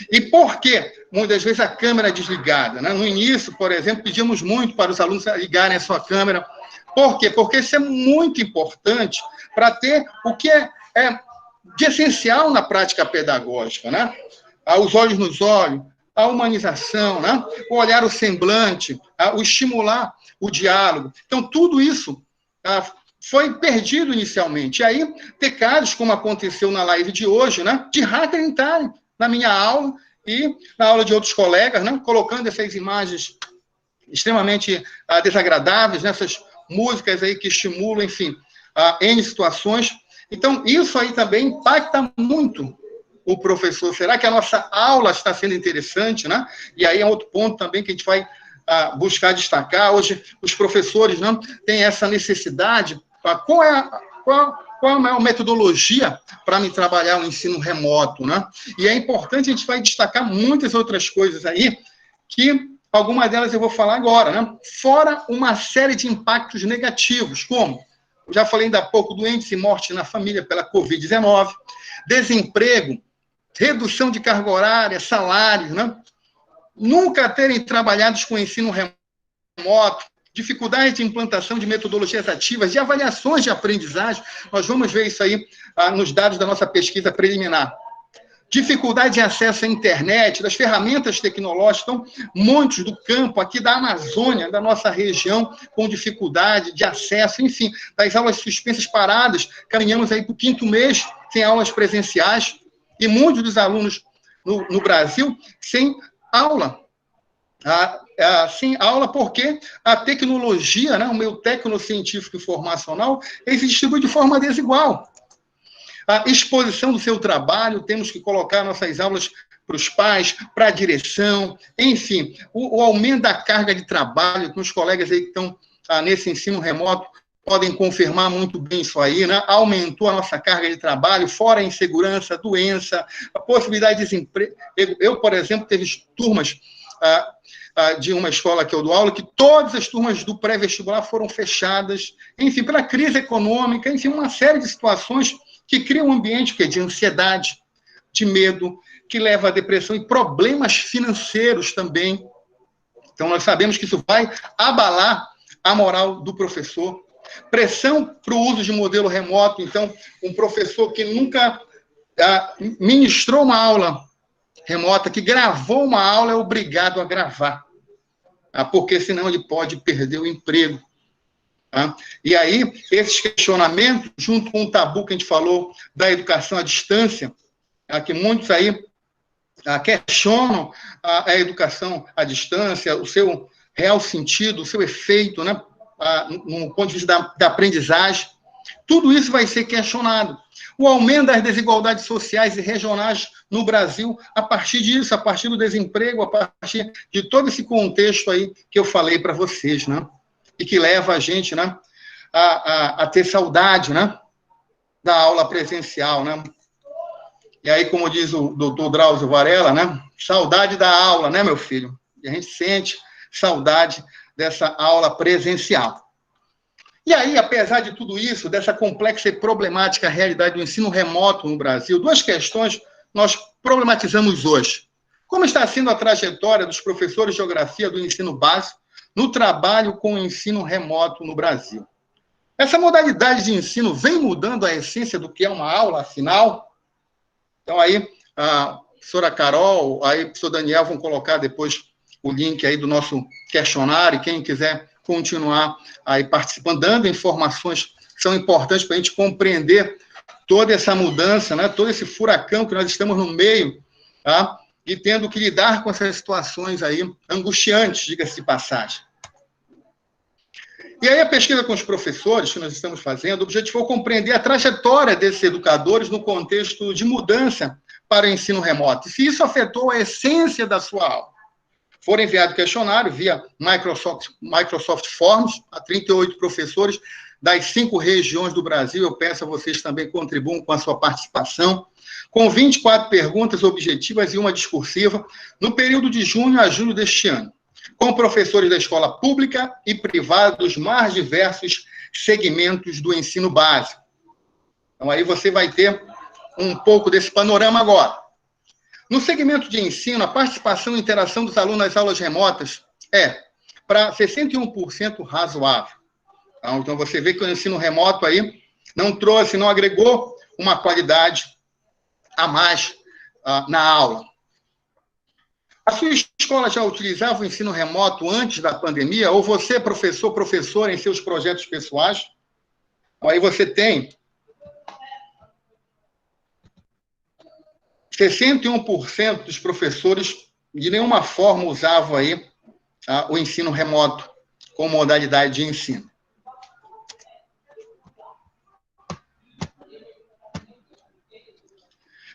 E por que muitas vezes a câmera é desligada, né? No início, por exemplo, pedimos muito para os alunos ligarem a sua câmera. Por quê? Porque isso é muito importante para ter o que é de essencial na prática pedagógica, né? Os olhos nos olhos, a humanização, né? O olhar, o semblante, o estimular o diálogo. Então, tudo isso foi perdido inicialmente. E aí, ter casos, como aconteceu na live de hoje, né? De hacker entrarem na minha aula e na aula de outros colegas, né? Colocando essas imagens extremamente desagradáveis, né? Essas músicas aí que estimulam, enfim, N situações. Então, isso aí também impacta muito o professor. Será que a nossa aula está sendo interessante, né? E aí é outro ponto também que a gente vai buscar destacar. Hoje, os professores, né, têm essa necessidade. Qual é a metodologia para me trabalhar o ensino remoto, né? E é importante, a gente vai destacar muitas outras coisas aí, que algumas delas eu vou falar agora, né? Fora uma série de impactos negativos, como, eu já falei ainda há pouco, do índice de morte na família pela Covid-19, desemprego, redução de carga horária, salários, né? Nunca terem trabalhado com ensino remoto, dificuldade de implantação de metodologias ativas, de avaliações de aprendizagem. Nós vamos ver isso aí nos dados da nossa pesquisa preliminar. dificuldade de acesso à internet, das ferramentas tecnológicas. Então, montes do campo aqui da Amazônia, da nossa região, com dificuldade de acesso, enfim, das aulas suspensas paradas, caminhamos aí para o 5º mês sem aulas presenciais, e muitos dos alunos no Brasil sem aula. Sem aula porque a tecnologia, né, o meio tecnocientífico e formacional, ele se distribui de forma desigual. A exposição do seu trabalho, temos que colocar nossas aulas para os pais, para a direção, enfim, o aumento da carga de trabalho, que os colegas aí que estão nesse ensino remoto podem confirmar muito bem isso aí, né? Aumentou a nossa carga de trabalho, fora a insegurança, a doença, a possibilidade de desemprego. Eu, por exemplo, teve turmas de uma escola que eu dou aula, que todas as turmas do pré-vestibular foram fechadas, enfim, pela crise econômica, enfim, uma série de situações que criam um ambiente de ansiedade, de medo, que leva à depressão e problemas financeiros também. Então, nós sabemos que isso vai abalar a moral do professor. Pressão para o uso de modelo remoto. Então, um professor que nunca ministrou uma aula remota, que gravou uma aula, é obrigado a gravar, porque senão ele pode perder o emprego. E aí, esses questionamentos, junto com o tabu que a gente falou da educação à distância, que muitos aí questionam a educação à distância, o seu real sentido, o seu efeito, né, no ponto de vista da aprendizagem, tudo isso vai ser questionado. O aumento das desigualdades sociais e regionais no Brasil, a partir disso, a partir do desemprego, a partir de todo esse contexto aí que eu falei para vocês, né? E que leva a gente, né, a ter saudade, né, da aula presencial, né? E aí, como diz o doutor Drauzio Varela, né, saudade da aula, né, meu filho? E a gente sente saudade dessa aula presencial. E aí, apesar de tudo isso, dessa complexa e problemática realidade do ensino remoto no Brasil, duas questões nós problematizamos hoje. Como está sendo a trajetória dos professores de geografia do ensino básico no trabalho com o ensino remoto no Brasil? Essa modalidade de ensino vem mudando a essência do que é uma aula, afinal? Então, aí, a professora Carol, aí o professor Daniel vão colocar depois o link aí do nosso questionário, quem quiser continuar aí participando, dando informações que são importantes para a gente compreender toda essa mudança, né, todo esse furacão que nós estamos no meio, tá? E tendo que lidar com essas situações aí angustiantes, diga-se de passagem. E aí a pesquisa com os professores que nós estamos fazendo, o objetivo é compreender a trajetória desses educadores no contexto de mudança para o ensino remoto, e se isso afetou a essência da sua aula. Foram enviados questionário via Microsoft Forms a 38 professores das 5 regiões do Brasil. Eu peço a vocês também contribuam com a sua participação, com 24 perguntas objetivas e uma discursiva, no período de junho a julho deste ano, com professores da escola pública e privada dos mais diversos segmentos do ensino básico. Então, aí você vai ter um pouco desse panorama agora. No segmento de ensino, a participação e interação dos alunos nas aulas remotas é, para 61%, razoável. Então, você vê que o ensino remoto aí não trouxe, não agregou uma qualidade a mais na aula. A sua escola já utilizava o ensino remoto antes da pandemia? Ou você, professor, professora, em seus projetos pessoais? Aí você tem 61% dos professores de nenhuma forma usavam aí o ensino remoto como modalidade de ensino.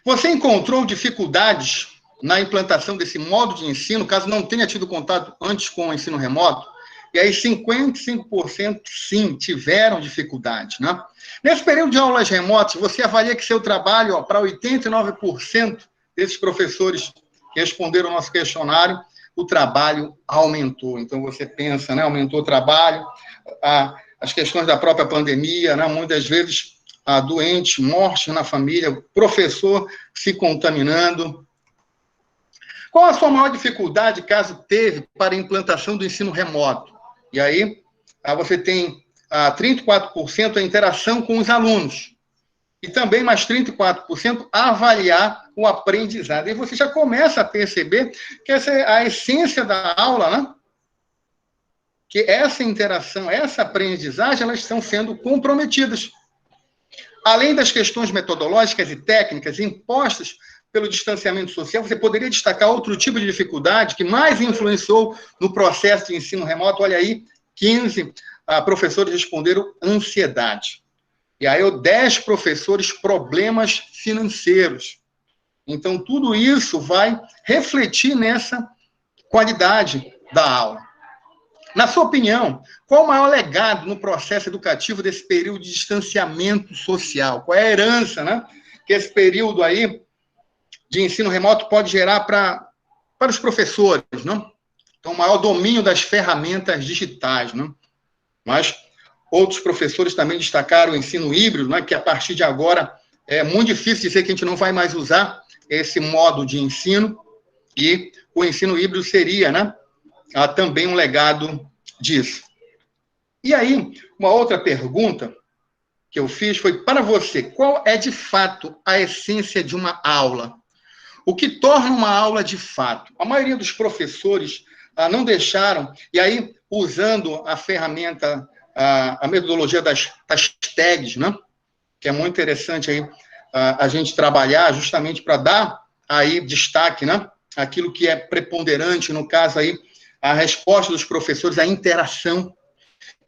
Você encontrou dificuldades na implantação desse modo de ensino, caso não tenha tido contato antes com o ensino remoto? E aí 55% sim, tiveram dificuldade, né? Nesse período de aulas remotas, você avalia que seu trabalho, para 89% desses professores que responderam ao nosso questionário, o trabalho aumentou. Então, você pensa, né? Aumentou o trabalho, as questões da própria pandemia, né? Muitas vezes, doente, morte na família, o professor se contaminando. Qual a sua maior dificuldade, caso teve, para a implantação do ensino remoto? E aí, você tem 34% a interação com os alunos. e também mais 34% avaliar o aprendizado. E você já começa a perceber que essa é a essência da aula, né? Que essa interação, essa aprendizagem, elas estão sendo comprometidas. Além das questões metodológicas e técnicas impostas pelo distanciamento social, você poderia destacar outro tipo de dificuldade que mais influenciou no processo de ensino remoto. Olha aí, 15 professores responderam ansiedade. E aí, 10 professores, problemas financeiros. Então, tudo isso vai refletir nessa qualidade da aula. Na sua opinião, qual o maior legado no processo educativo desse período de distanciamento social? Qual é a herança, né, que esse período aí de ensino remoto pode gerar para os professores, né? Então, o maior domínio das ferramentas digitais, né? Mas outros professores também destacaram o ensino híbrido, né, que a partir de agora é muito difícil dizer que a gente não vai mais usar esse modo de ensino, e o ensino híbrido seria, né, também um legado disso. E aí, uma outra pergunta que eu fiz foi, para você, qual é de fato a essência de uma aula? O que torna uma aula de fato? A maioria dos professores não deixaram, e aí, usando a ferramenta, a metodologia das tags, né? Que é muito interessante aí a gente trabalhar justamente para dar aí destaque, né? Aquilo que é preponderante, no caso aí, a resposta dos professores, a interação.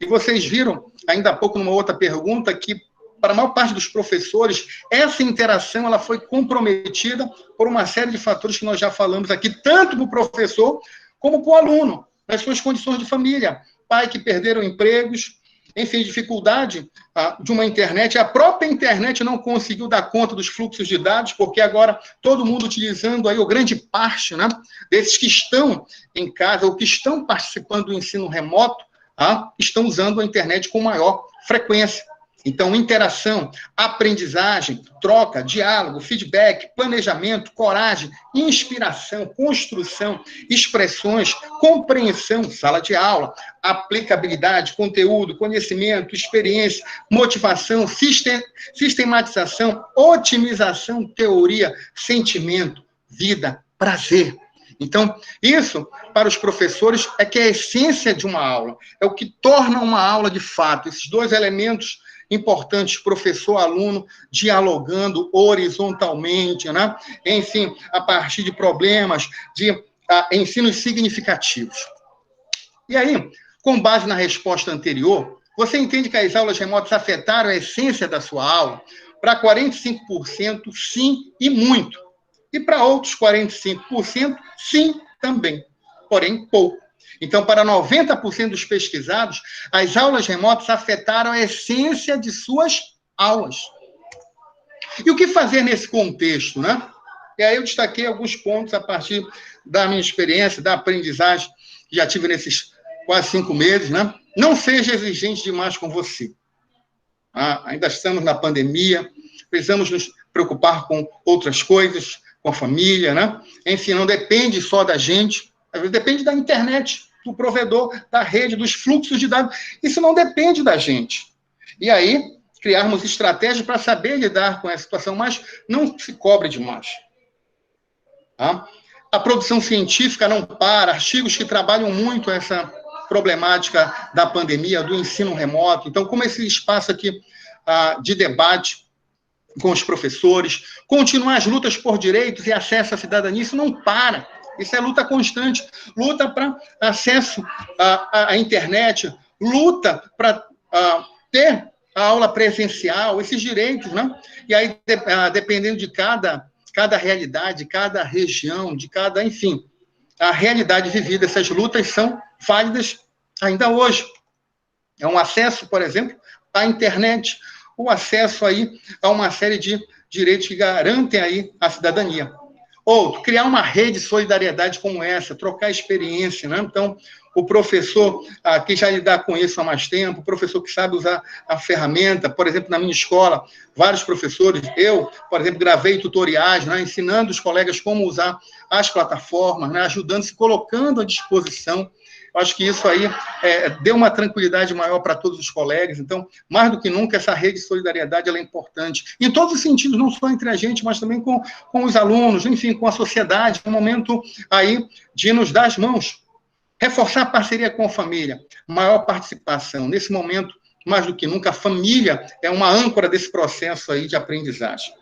E vocês viram, ainda há pouco, numa outra pergunta, que para a maior parte dos professores, essa interação ela foi comprometida por uma série de fatores que nós já falamos aqui, tanto para o professor como para o aluno, nas suas condições de família. Pai que perderam empregos, enfim, dificuldade de uma internet. A própria internet não conseguiu dar conta dos fluxos de dados, porque agora todo mundo utilizando aí, ou grande parte, né, desses que estão em casa, ou que estão participando do ensino remoto, estão usando a internet com maior frequência. Então, interação, aprendizagem, troca, diálogo, feedback, planejamento, coragem, inspiração, construção, expressões, compreensão, sala de aula, aplicabilidade, conteúdo, conhecimento, experiência, motivação, sistematização, otimização, teoria, sentimento, vida, prazer. Então, isso, para os professores, é que é a essência de uma aula, é o que torna uma aula de fato. Esses dois elementos importantes, professor-aluno, dialogando horizontalmente, né? Enfim, a partir de problemas, de ensinos significativos. E aí, com base na resposta anterior, você entende que as aulas remotas afetaram a essência da sua aula? Para 45%, sim e muito. E para outros 45%, sim também, porém pouco. Então, para 90% dos pesquisados, as aulas remotas afetaram a essência de suas aulas. E o que fazer nesse contexto, né? E aí eu destaquei alguns pontos a partir da minha experiência, da aprendizagem que já tive nesses quase 5 meses, né? Não seja exigente demais com você. Ainda estamos na pandemia, precisamos nos preocupar com outras coisas, com a família, né? Enfim, não depende só da gente, às vezes depende da internet, do provedor, da rede, dos fluxos de dados. Isso não depende da gente. E aí, criarmos estratégias para saber lidar com essa situação, mas não se cobre demais. A produção científica não para, artigos que trabalham muito essa problemática da pandemia, do ensino remoto. Então, como esse espaço aqui de debate com os professores, continuar as lutas por direitos e acesso à cidadania, isso não para. Isso é luta constante, luta para acesso à internet, luta para ter a aula presencial, esses direitos, né? E aí, dependendo de cada realidade, cada região, de cada, enfim, a realidade vivida, essas lutas são válidas ainda hoje. É um acesso, por exemplo, à internet, o acesso aí a uma série de direitos que garantem aí a cidadania. Outro, criar uma rede de solidariedade como essa, trocar experiência, né? Então, o professor que já lidar com isso há mais tempo, o professor que sabe usar a ferramenta, por exemplo, na minha escola, vários professores, eu, por exemplo, gravei tutoriais, né, ensinando os colegas como usar as plataformas, né, ajudando, se colocando à disposição. acho que isso aí deu uma tranquilidade maior para todos os colegas. Então, mais do que nunca, essa rede de solidariedade ela é importante. Em todos os sentidos, não só entre a gente, mas também com os alunos, enfim, com a sociedade. É um momento aí de nos dar as mãos. Reforçar a parceria com a família, maior participação. Nesse momento, mais do que nunca, a família é uma âncora desse processo aí de aprendizagem.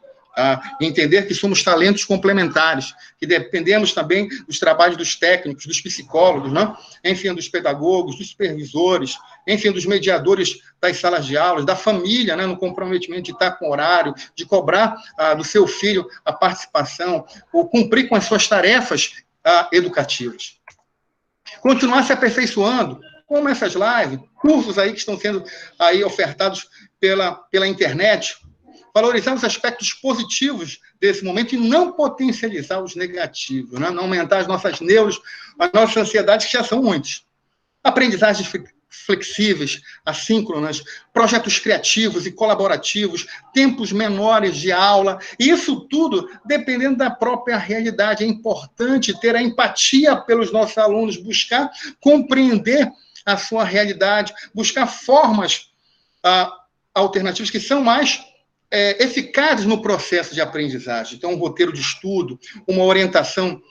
Entender que somos talentos complementares, que dependemos também dos trabalhos dos técnicos, dos psicólogos, né? Enfim, dos pedagogos, dos supervisores, enfim, dos mediadores das salas de aulas, da família, né? No comprometimento de estar com horário, de cobrar do seu filho a participação, ou cumprir com as suas tarefas educativas. Continuar se aperfeiçoando, como essas lives, cursos aí que estão sendo aí ofertados pela internet, valorizar os aspectos positivos desse momento e não potencializar os negativos, né? Não aumentar as nossas neuras, as nossas ansiedades, que já são muitas. Aprendizagens flexíveis, assíncronas, projetos criativos e colaborativos, tempos menores de aula, e isso tudo dependendo da própria realidade. É importante ter a empatia pelos nossos alunos, buscar compreender a sua realidade, buscar formas alternativas que são mais eficazes no processo de aprendizagem. Então, um roteiro de estudo, uma orientação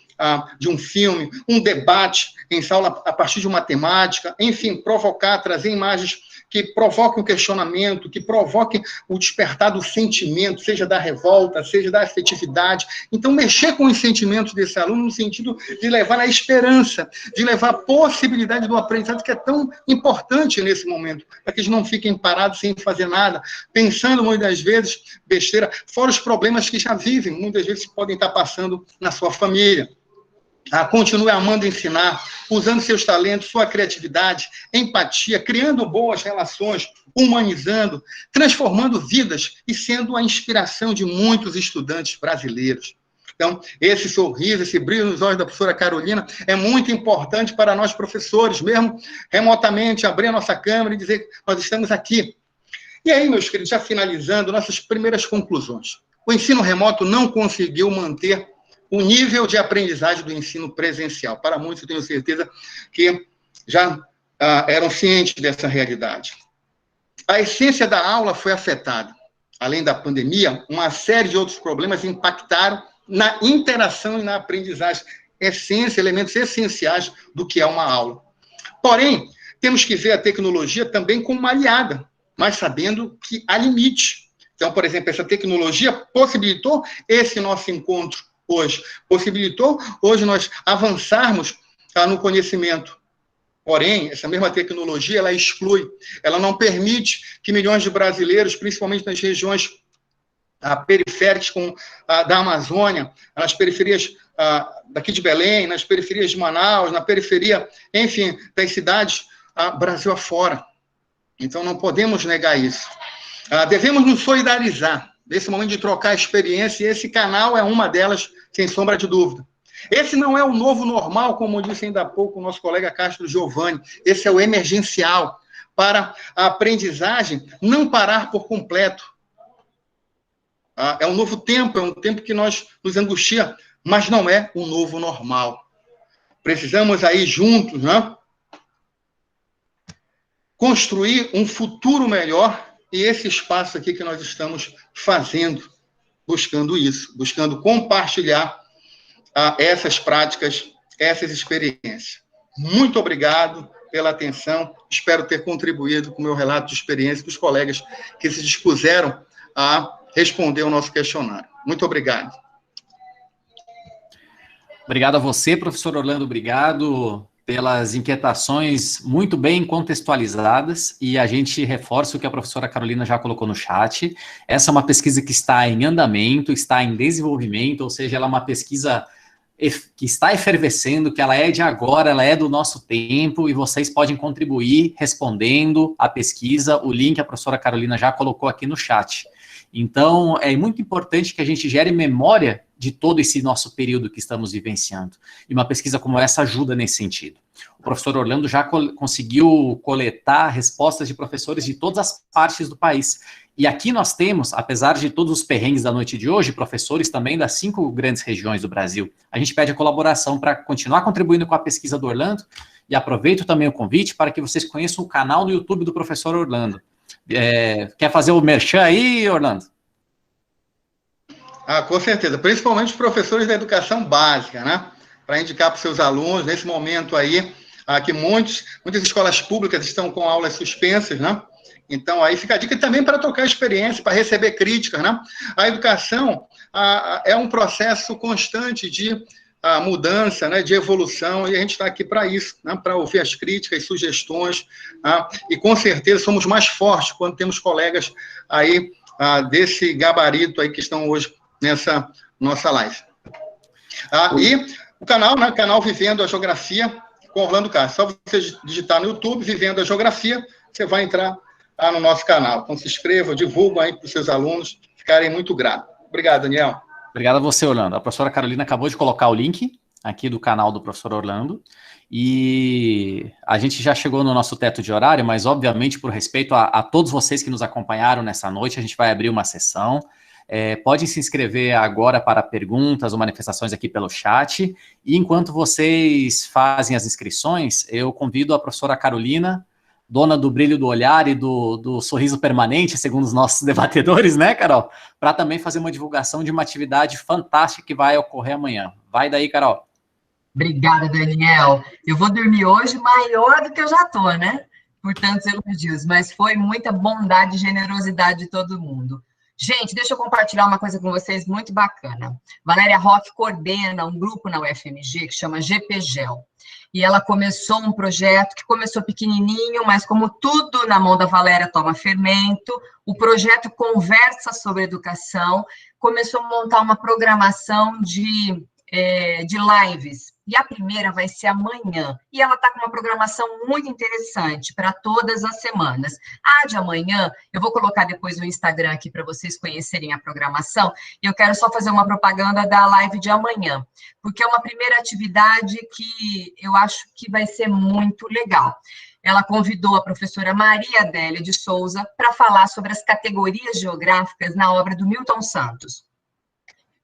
de um filme, um debate em sala a partir de uma temática, enfim, provocar, trazer imagens que provoquem o questionamento, que provoquem o despertar do sentimento, seja da revolta, seja da afetividade. Então, mexer com os sentimentos desse aluno no sentido de levar a esperança, de levar a possibilidade do aprendizado, que é tão importante nesse momento, para que eles não fiquem parados sem fazer nada, pensando muitas vezes besteira, fora os problemas que já vivem, muitas vezes podem estar passando na sua família. Continue amando ensinar, usando seus talentos, sua criatividade, empatia, criando boas relações, humanizando, transformando vidas e sendo a inspiração de muitos estudantes brasileiros. Então, esse sorriso, esse brilho nos olhos da professora Carolina é muito importante para nós professores, mesmo remotamente, abrir a nossa câmera e dizer que nós estamos aqui. E aí, meus queridos, já finalizando, nossas primeiras conclusões. O ensino remoto não conseguiu manter o nível de aprendizagem do ensino presencial. Para muitos, eu tenho certeza que já eram cientes dessa realidade. A essência da aula foi afetada. Além da pandemia, uma série de outros problemas impactaram na interação e na aprendizagem. Essência, elementos essenciais do que é uma aula. Porém, temos que ver a tecnologia também como uma aliada, mas sabendo que há limite. Então, por exemplo, essa tecnologia possibilitou esse nosso encontro hoje, possibilitou hoje nós avançarmos no conhecimento. Porém, essa mesma tecnologia, ela exclui, ela não permite que milhões de brasileiros, principalmente nas regiões periféricas da Amazônia, nas periferias daqui de Belém, nas periferias de Manaus, na periferia, enfim, das cidades Brasil afora. Então, não podemos negar isso. Devemos nos solidarizar nesse momento de trocar experiência, e esse canal é uma delas, sem sombra de dúvida. Esse não é o novo normal, como disse ainda há pouco o nosso colega Castro Giovanni, esse é o emergencial, para a aprendizagem não parar por completo. É um novo tempo, é um tempo que nos angustia, mas não é o novo normal. Precisamos aí juntos, né, construir um futuro melhor. E esse espaço aqui que nós estamos fazendo, buscando isso, buscando compartilhar essas práticas, essas experiências. Muito obrigado pela atenção, espero ter contribuído com o meu relato de experiência dos colegas que se dispuseram a responder o nosso questionário. Muito obrigado. Obrigado a você, professor Orlando, obrigado pelas inquietações muito bem contextualizadas, e a gente reforça o que a professora Carolina já colocou no chat. Essa é uma pesquisa que está em andamento, está em desenvolvimento, ou seja, ela é uma pesquisa que está efervescendo, que ela é de agora, ela é do nosso tempo, e vocês podem contribuir respondendo a pesquisa. O link a professora Carolina já colocou aqui no chat. Então, é muito importante que a gente gere memória de todo esse nosso período que estamos vivenciando. E uma pesquisa como essa ajuda nesse sentido. O professor Orlando já conseguiu coletar respostas de professores de todas as partes do país. E aqui nós temos, apesar de todos os perrengues da noite de hoje, professores também das 5 grandes regiões do Brasil. A gente pede a colaboração para continuar contribuindo com a pesquisa do Orlando e aproveito também o convite para que vocês conheçam o canal no YouTube do professor Orlando. Quer fazer o merchan aí, Orlando? Com certeza, principalmente os professores da educação básica, né? Para indicar para os seus alunos, nesse momento aí, que muitas escolas públicas estão com aulas suspensas, né? Então, aí fica a dica também para trocar experiência, para receber críticas, né? A educação é um processo constante de mudança, né, de evolução, e a gente está aqui para isso, né, para ouvir as críticas, sugestões, e com certeza somos mais fortes quando temos colegas aí desse gabarito aí que estão hoje nessa nossa live. E o canal, né, canal Vivendo a Geografia com Orlando Castro. Só você digitar no YouTube, Vivendo a Geografia, você vai entrar no nosso canal. Então, se inscreva, divulguem aí para os seus alunos, ficarem muito gratos. Obrigado, Daniel. Obrigado a você, Orlando. A professora Carolina acabou de colocar o link aqui do canal do professor Orlando, e a gente já chegou no nosso teto de horário, mas, obviamente, por respeito a todos vocês que nos acompanharam nessa noite, a gente vai abrir uma sessão. Podem se inscrever agora para perguntas ou manifestações aqui pelo chat, e enquanto vocês fazem as inscrições, eu convido a professora Carolina, dona do brilho do olhar e do sorriso permanente, segundo os nossos debatedores, né, Carol? Para também fazer uma divulgação de uma atividade fantástica que vai ocorrer amanhã. Vai daí, Carol. Obrigada, Daniel. Eu vou dormir hoje maior do que eu já estou, né? Por tantos elogios, mas foi muita bondade e generosidade de todo mundo. Gente, deixa eu compartilhar uma coisa com vocês muito bacana. Valéria Roque coordena um grupo na UFMG que chama GPGEL. E ela começou um projeto que começou pequenininho, mas como tudo na mão da Valéria toma fermento, o projeto conversa sobre educação, começou a montar uma programação de lives. E a primeira vai ser amanhã. E ela está com uma programação muito interessante para todas as semanas. A de amanhã, eu vou colocar depois no Instagram aqui para vocês conhecerem a programação. E eu quero só fazer uma propaganda da live de amanhã, porque é uma primeira atividade que eu acho que vai ser muito legal. Ela convidou a professora Maria Adélia de Souza para falar sobre as categorias geográficas na obra do Milton Santos.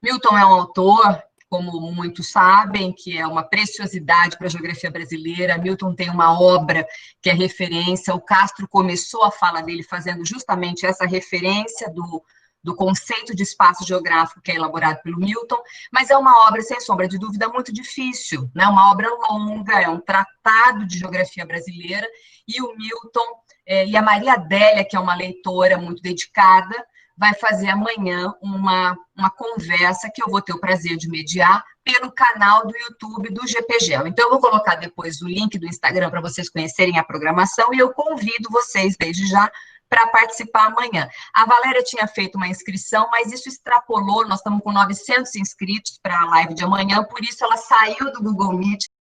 Milton é um autor, como muitos sabem, que é uma preciosidade para a geografia brasileira. Milton tem uma obra que é referência. O Castro começou a fala dele fazendo justamente essa referência do conceito de espaço geográfico que é elaborado pelo Milton, mas é uma obra, sem sombra de dúvida, muito difícil, né? Uma obra longa, é um tratado de geografia brasileira, e o Milton e a Maria Adélia, que é uma leitora muito dedicada, vai fazer amanhã uma conversa que eu vou ter o prazer de mediar pelo canal do YouTube do GPGEL. Então, eu vou colocar depois o link do Instagram para vocês conhecerem a programação, e eu convido vocês, desde já, para participar amanhã. A Valéria tinha feito uma inscrição, mas isso extrapolou, nós estamos com 900 inscritos para a live de amanhã, por isso ela saiu do Google Meet